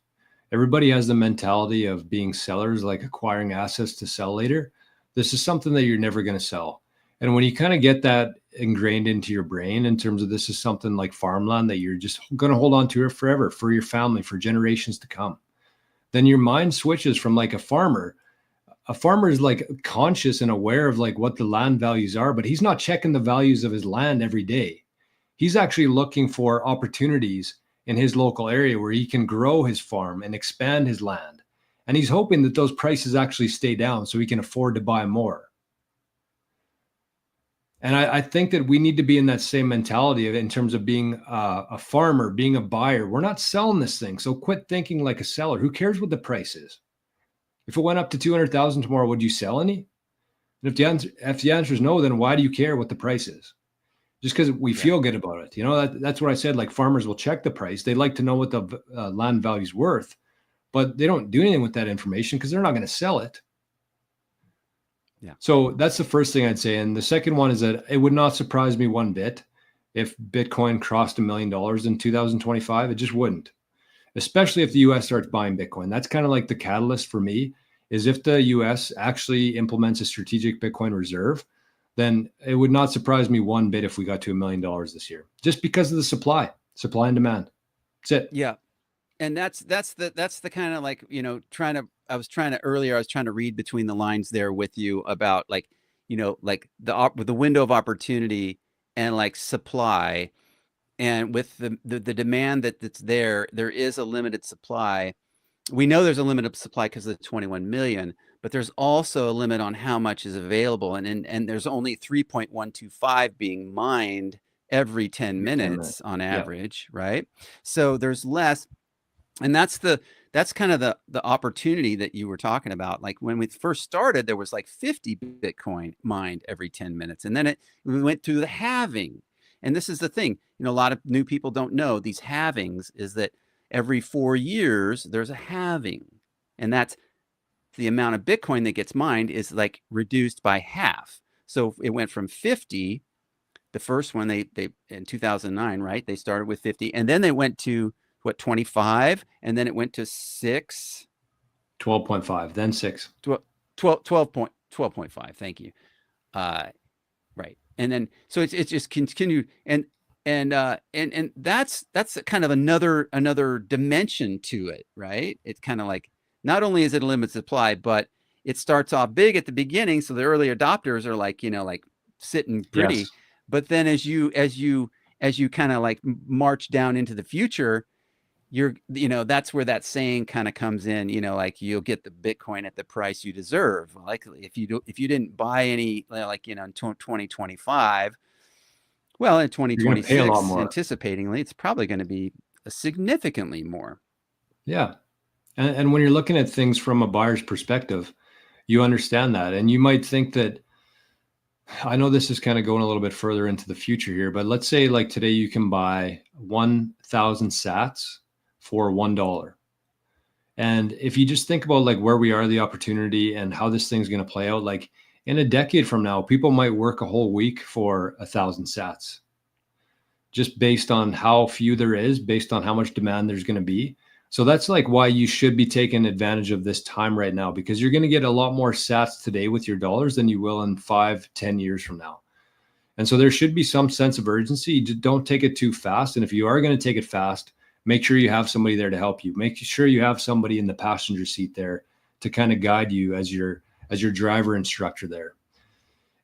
Everybody has the mentality of being sellers, like acquiring assets to sell later. This is something that you're never going to sell. And when you kind of get that ingrained into your brain in terms of this is something like farmland that you're just going to hold on to it forever, for your family, for generations to come, then your mind switches from like a farmer. A farmer is like conscious and aware of like what the land values are, but he's not checking the values of his land every day. He's actually looking for opportunities in his local area where he can grow his farm and expand his land. And he's hoping that those prices actually stay down so he can afford to buy more. And I think that we need to be in that same mentality in terms of being a farmer, being a buyer. We're not selling this thing. So quit thinking like a seller. Who cares what the price is? If it went up to 200,000 tomorrow, would you sell any? And if the answer is no, then why do you care what the price is? Just because we feel good about it. That's what I said. Like, farmers will check the price. They like to know what the land value is worth, but they don't do anything with that information because they're not going to sell it. Yeah. So that's the first thing I'd say. And the second one is that it would not surprise me one bit if Bitcoin crossed $1 million in 2025. It just wouldn't, especially if the US starts buying Bitcoin. That's kind of like the catalyst for me, is if the US actually implements a strategic Bitcoin reserve, then it would not surprise me one bit if we got to $1 million this year, just because of the supply and demand. That's it. Yeah. And that's the kind of like, I was trying to earlier, I was trying to read between the lines there with you about like, like the window of opportunity and like supply, and with the demand that's there is a limited supply. We know there's a limited supply because of the 21 million, but there's also a limit on how much is available. And there's only 3.125 being mined every 10 Every 10 minutes. minutes on Yeah. average, right? So there's less. And that's kind of the opportunity that you were talking about. Like when we first started, there was like 50 Bitcoin mined every 10 minutes. And then we went through the halving. And this is the thing, a lot of new people don't know these halvings is that every 4 years there's a halving. And that's the amount of Bitcoin that gets mined is like reduced by half. So it went from 50, the first one they in 2009, right? They started with 50, and then they went to what, 25, and then it went to 6, 12.5, then 6. 12.5. Thank you. Right. And then so it's just continued, and that's kind of another dimension to it, right? It's kind of like not only is it a limited supply, but it starts off big at the beginning, so the early adopters are like, like sitting pretty. Yes. But then as you kind of like march down into the future, that's where that saying kind of comes in, like you'll get the Bitcoin at the price you deserve. Like if you didn't buy any, like, in 2025, well, in You're going to pay a lot 2026, more. anticipatingly, it's probably going to be significantly more. Yeah. And when you're looking at things from a buyer's perspective, you understand that. And you might think that, I know this is kind of going a little bit further into the future here, but let's say like today you can buy 1,000 sats for $1. And if you just think about like where we are, the opportunity and how this thing's going to play out, like in a decade from now, people might work a whole week for 1,000 sats, just based on how few there is, based on how much demand there's going to be. So that's like why you should be taking advantage of this time right now, because you're going to get a lot more sats today with your dollars than you will in 5-10 years from now. And so there should be some sense of urgency. Don't take it too fast. And if you are going to take it fast, make sure you have somebody there to help you. Make sure you have somebody in the passenger seat there to kind of guide you as your driver instructor there.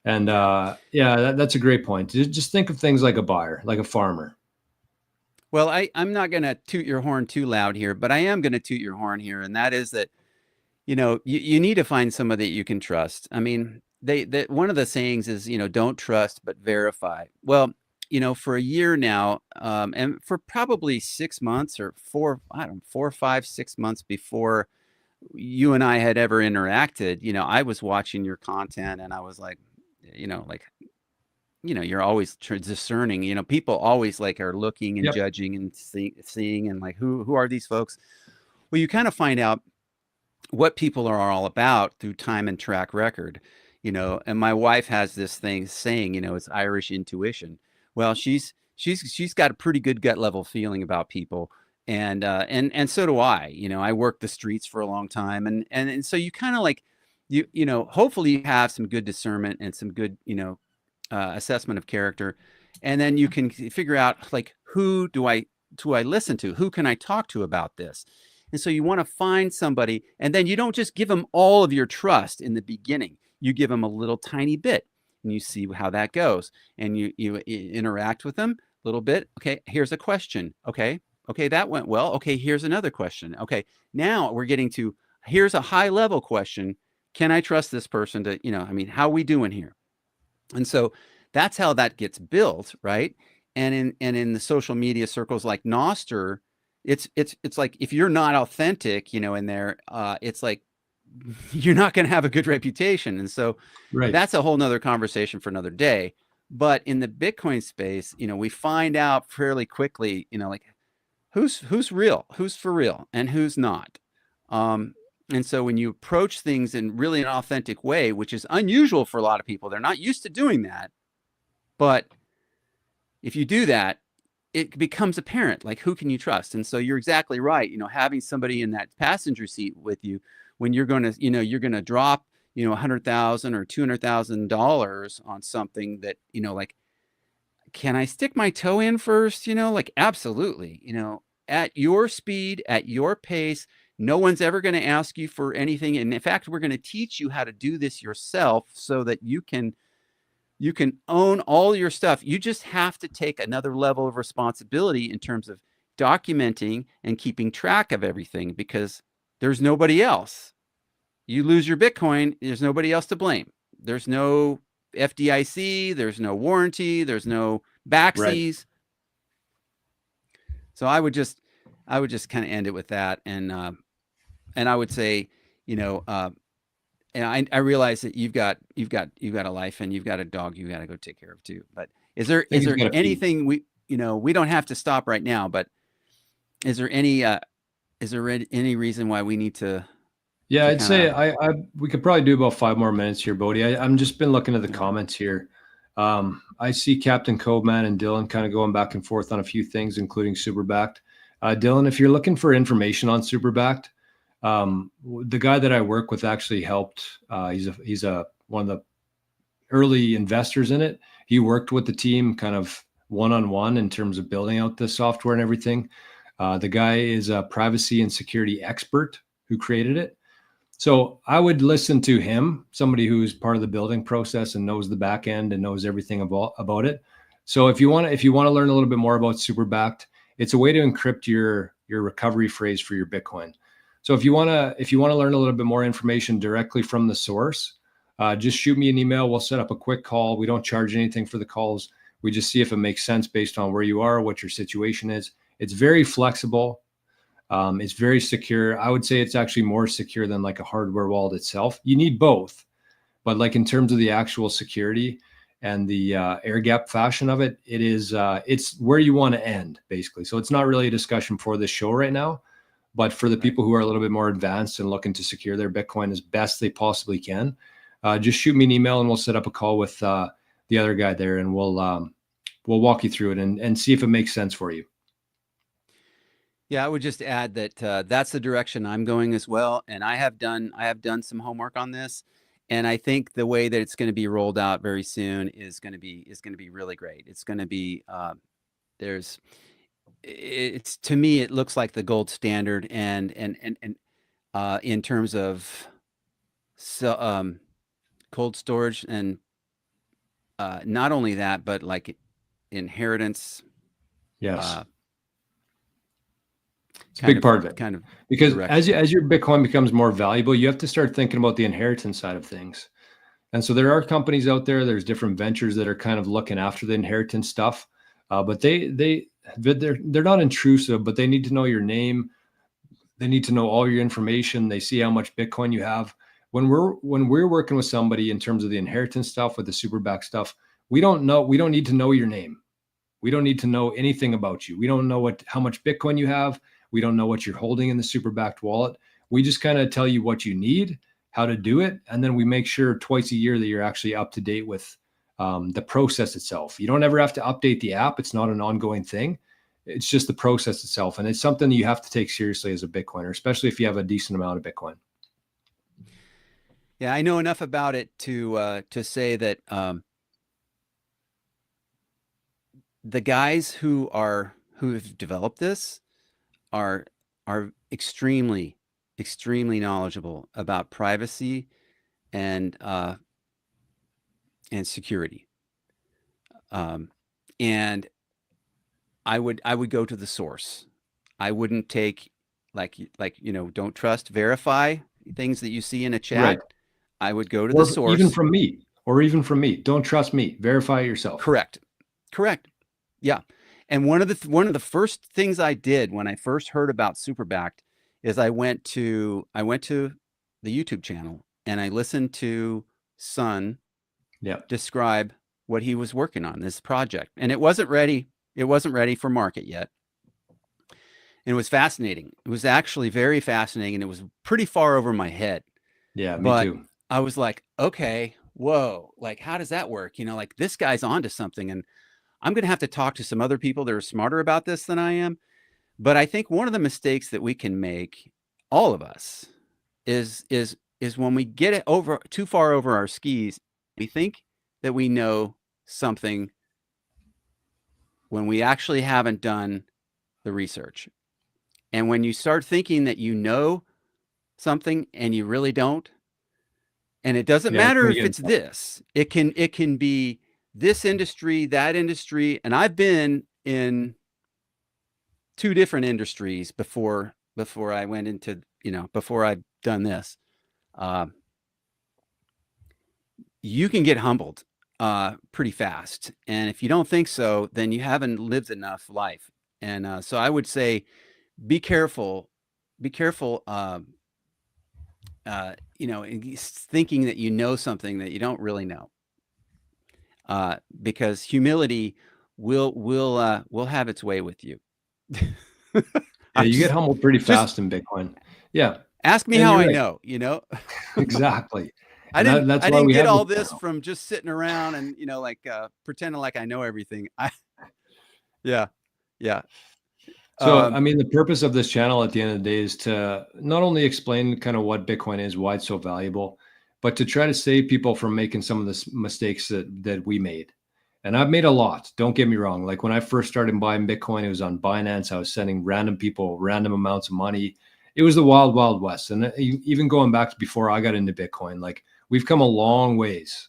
And that's a great point. Just think of things like a buyer, like a farmer. Well, I'm not going to toot your horn too loud here, but I am going to toot your horn here. And that is that, you need to find somebody that you can trust. I mean, one of the sayings is, don't trust, but verify. Well, for a year now, and for probably 6 months or 4, 5, 6 months before you and I had ever interacted, I was watching your content and I was like, like, you're always discerning, people always like are looking and Yep. judging and seeing and like, who are these folks? Well, you kind of find out what people are all about through time and track record, and my wife has this thing saying, it's Irish intuition. Well, she's got a pretty good gut level feeling about people. And so do I. I worked the streets for a long time, and so you kind of like, hopefully you have some good discernment and some good, assessment of character, and then you can figure out like, who do I listen to? Who can I talk to about this? And so you want to find somebody, and then you don't just give them all of your trust in the beginning. You give them a little tiny bit, and you see how that goes, and you interact with them a little bit. Okay, here's a question. Okay, that went well. Okay, here's another question. Okay, now we're getting to, here's a high level question. Can I trust this person to, how are we doing here? And so that's how that gets built, right? And in the social media circles like Noster, it's like, if you're not authentic, in there, it's like you're not going to have a good reputation. And so Right. that's a whole nother conversation for another day. But in the Bitcoin space, we find out fairly quickly, like who's real, who's for real, and who's not. And so when you approach things in really an authentic way, which is unusual for a lot of people, they're not used to doing that. But if you do that, it becomes apparent, like, who can you trust? And so you're exactly right. Having somebody in that passenger seat with you when you're going to, you're going to drop, $100,000 or $200,000 on something that, like, can I stick my toe in first? Like, absolutely, at your speed, at your pace. No one's ever going to ask you for anything. And in fact, we're going to teach you how to do this yourself so that you can own all your stuff. You just have to take another level of responsibility in terms of documenting and keeping track of everything, because there's nobody else. You lose your Bitcoin, there's nobody else to blame. There's no FDIC, there's no warranty, there's no Right. backsies. So I would just kind of end it with that, and I would say, you know, and I realize that you've got a life and you've got a dog you got to go take care of too. But is there I think is he's there got a feed. anything we don't have to stop right now, but is there any reason why we need to Yeah, I'd kind say of I we could probably do about 5 more minutes here, Bodie. I'm just been looking at the yeah, comments here. I see Captain Coveman and Dylan kind of going back and forth on a few things, including Superbacked. Dylan, if you're looking for information on Superbacked, the guy that I work with actually helped. He's a one of the early investors in it. He worked with the team kind of one on one in terms of building out the software and everything. The guy is a privacy and security expert who created it. So I would listen to him, somebody who's part of the building process and knows the back end and knows everything about it. So if you want to learn a little bit more about Superbacked, it's a way to encrypt your recovery phrase for your Bitcoin. So if you want to learn a little bit more information directly from the source, just shoot me an email. We'll set up a quick call. We don't charge anything for the calls. We just see if it makes sense based on where you are, what your situation is. It's very flexible. It's very secure. I would say it's actually more secure than like a hardware wallet itself. You need both, but like in terms of the actual security and the air gap fashion of it, it's where you want to end basically. So it's not really a discussion for this show right now, but for the right. people who are a little bit more advanced and looking to secure their Bitcoin as best they possibly can, just shoot me an email and we'll set up a call with the other guy there, and we'll walk you through it and see if it makes sense for you. Yeah, I would just add that that's the direction I'm going as well, and I have done some homework on this, and I think the way that it's going to be rolled out very soon is going to be really great. It's going to be there's it's to me it looks like the gold standard, and in terms of so cold storage, and not only that, but like inheritance, Yes. uh, It's a kind big of part of it kind of because as direction. as your Bitcoin becomes more valuable, you have to start thinking about the inheritance side of things. And so there are companies out there. There's different ventures that are kind of looking after the inheritance stuff, but they're not intrusive, but they need to know your name. They need to know all your information. They see how much Bitcoin you have. When we're working with somebody in terms of the inheritance stuff with the superback stuff, we don't need to know your name. We don't need to know anything about you. We don't know how much Bitcoin you have. We don't know what you're holding in the super backed wallet. We just kind of tell you what you need, how to do it, and then we make sure twice a year that you're actually up to date with the process itself. You don't ever have to update the app. It's not an ongoing thing. It's just the process itself, and it's something that you have to take seriously as a Bitcoiner, especially if you have a decent amount of Bitcoin. Yeah, I know enough about it to say that the guys who have developed this are are extremely knowledgeable about privacy and security. Um, and I would go to the source. I wouldn't take don't trust, verify things that you see in a Right. chat. I would go to the Or even source. from me, don't trust me. Verify it yourself. Correct. Correct. Yeah. And one of the first things I did when I first heard about Superbacked is I went to the YouTube channel and I listened to Sun Yeah. describe what he was working on, this project. And it wasn't ready for market yet. And it was fascinating. It was actually very fascinating, and it was pretty far over my head. Yeah, me But too. I was like, okay, whoa, like how does that work? Like this guy's onto something, and I'm going to have to talk to some other people that are smarter about this than I am. But I think one of the mistakes that we can make, all of us, is is when we get it over too far over our skis, we think that we know something when we actually haven't done the research. And when you start thinking that you know something and you really don't, and it doesn't Yeah, that's matter when you if get in it's trouble. this, it can be this industry, that industry, and I've been in two different industries before I went into, before I've done this. Um, you can get humbled pretty fast, and if you don't think so, then you haven't lived enough life. And so I would say, be careful, be careful. Thinking that you know something that you don't really know, because humility will have its way with you. Yeah, I'm you get just humbled pretty just fast in Bitcoin. Yeah, ask me and how you're I right. know. Exactly. I And didn't that's I why didn't we get have this all this channel. from just sitting around and pretending like I know everything. I Yeah, yeah. So, Um, I mean, the purpose of this channel at the end of the day is to not only explain kind of what Bitcoin is, why it's so valuable, but to try to save people from making some of the mistakes that we made. And I've made a lot. Don't get me wrong. Like when I first started buying Bitcoin, it was on Binance. I was sending random people random amounts of money. It was the wild, wild west. And even going back to before I got into Bitcoin, like we've come a long ways.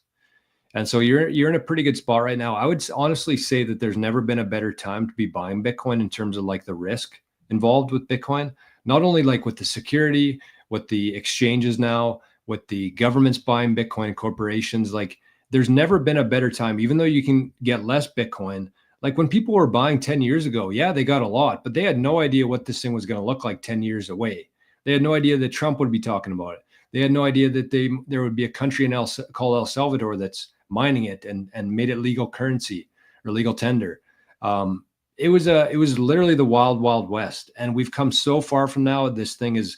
And so you're in a pretty good spot right now. I would honestly say that there's never been a better time to be buying Bitcoin in terms of like the risk involved with Bitcoin, not only like with the security, with the exchanges now, with the governments buying Bitcoin corporations, like there's never been a better time, even though you can get less Bitcoin. Like when people were buying 10 years ago, yeah, they got a lot, but they had no idea what this thing was going to look like 10 years away. They had no idea that Trump would be talking about it. They had no idea that there would be a country called El Salvador that's mining it and made it legal currency or legal tender. It was literally the wild, wild west. And we've come so far from now. This thing is,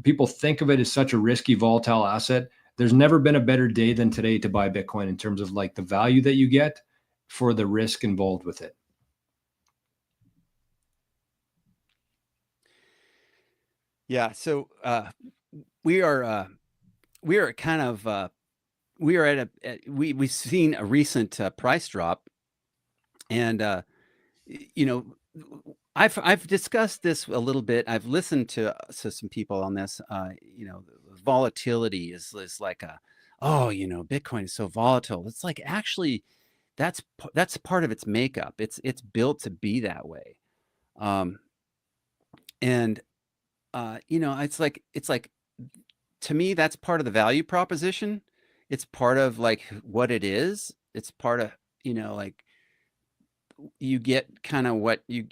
people think of it as such a risky, volatile asset. There's never been a better day than today to buy Bitcoin in terms of like the value that you get for the risk involved with it. yeah. So we are we are kind of we are we've seen a recent price drop, and you know, I've discussed this a little bit. I've listened to some people on this. Volatility is like oh, Bitcoin is so volatile. It's like actually that's part of its makeup. It's built to be that way. Um, and it's like to me that's part of the value proposition. It's part of like what it is. It's part of like you get kind of what you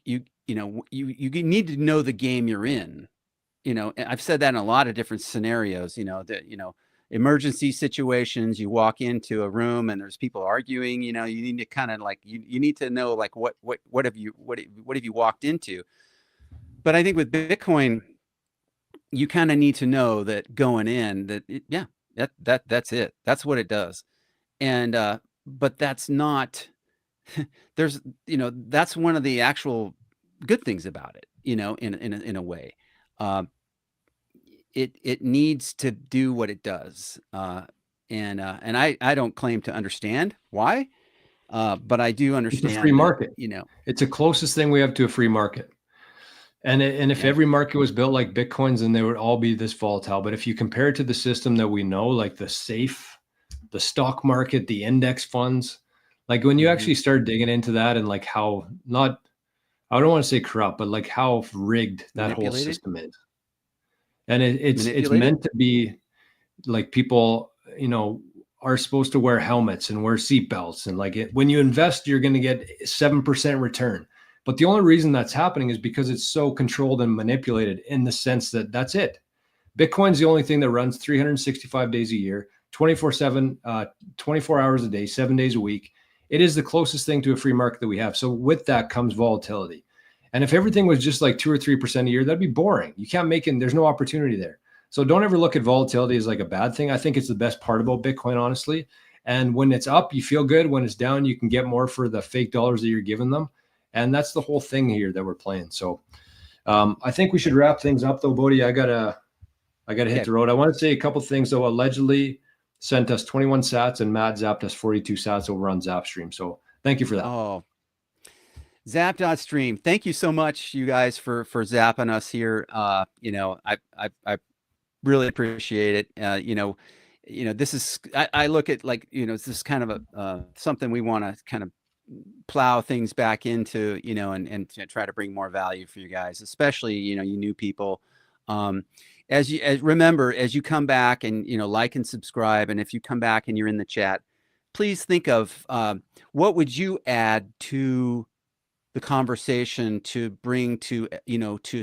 need to know the game you're in. And I've said that in a lot of different scenarios. That emergency situations. You walk into a room and there's people arguing. You need to kind of like you need to know like what have you walked into. But I think with Bitcoin, you kind of need to know that going in yeah, that's it. That's what it does. And but that's not there's that's one of the actual good things about it, in a way. Um, it needs to do what it does. And I don't claim to understand why, but I do It's a free understand that, market. It's the closest thing we have to a free market. And if yeah. every market was built like Bitcoin's, then they would all be this volatile. But if you compare it to the system that we know, like the stock market, the index funds, like when you Hmm. actually start digging into that and like how not, I don't want to say corrupt, but like how rigged that whole Manipulated, system is. And it's manipulated. meant to be like people, are supposed to wear helmets and wear seatbelts. And like when you invest, you're going to get 7% return. But the only reason that's happening is because it's so controlled and manipulated in the sense that that's it. Bitcoin's the only thing that runs 365 days a year, 24/7, 24 hours a day, 7 days a week. It is the closest thing to a free market that we have. So with that comes volatility. And if everything was just like 2 or 3% a year, that'd be boring. You can't make it. There's no opportunity there. So don't ever look at volatility as like a bad thing. I think it's the best part about Bitcoin, honestly. And when it's up, you feel good. When it's down, you can get more for the fake dollars that you're giving them. And that's the whole thing here that we're playing. So I think we should wrap things up though, Bodie. I I got to hit Okay. the road. I want to say a couple things though. Allegedly sent us 21 sats, and Matt zapped us 42 sats over on Zapstream. So thank you for that. Oh, Zap.stream. Thank you so much, you guys, for zapping us here. I really appreciate it. This is I look at like this is kind of a something we want to kind of plow things back into, and to try to bring more value for you guys, especially you new people. Um, remember, as you come back and like and subscribe, and if you come back and you're in the chat, please think of what would you add to the conversation to bring to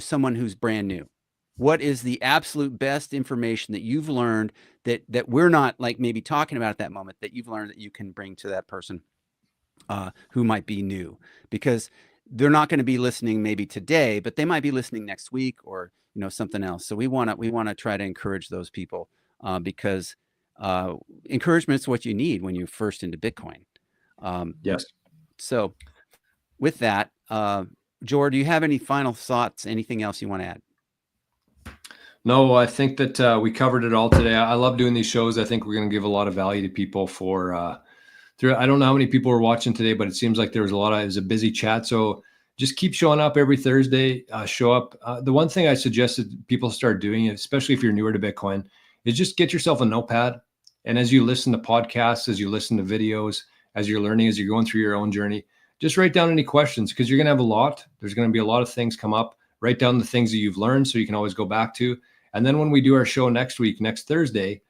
someone who's brand new. What is the absolute best information that you've learned that we're not like maybe talking about at that moment, that you've learned that you can bring to that person who might be new? Because they're not going to be listening maybe today, but they might be listening next week or something else. So we want to try to encourage those people because encouragement is what you need when you're first into Bitcoin. Yes. So with that, Jor, do you have any final thoughts? Anything else you want to add? No, I think that we covered it all today. I love doing these shows. I think we're going to give a lot of value to people for I don't know how many people were watching today, but it seems like there was it was a busy chat. So just keep showing up every Thursday. Show up. The one thing I suggested people start doing, especially if you're newer to Bitcoin, is just get yourself a notepad. And as you listen to podcasts, as you listen to videos, as you're learning, as you're going through your own journey, just write down any questions, because you're going to have a lot. There's going to be a lot of things come up. Write down the things that you've learned so you can always go back to. And then when we do our show next week, next Thursday,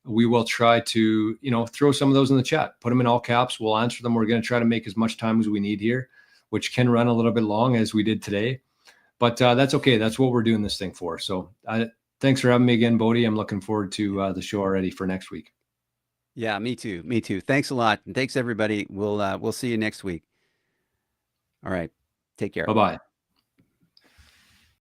we will try to, throw some of those in the chat, put them in all caps. We'll answer them. We're going to try to make as much time as we need here, which can run a little bit long as we did today, but that's okay. That's what we're doing this thing for. So thanks for having me again, Bodie. I'm looking forward to the show already for next week. Yeah, me too. Me too. Thanks a lot. And thanks everybody. We'll see you next week. All right. Take care. Bye-bye.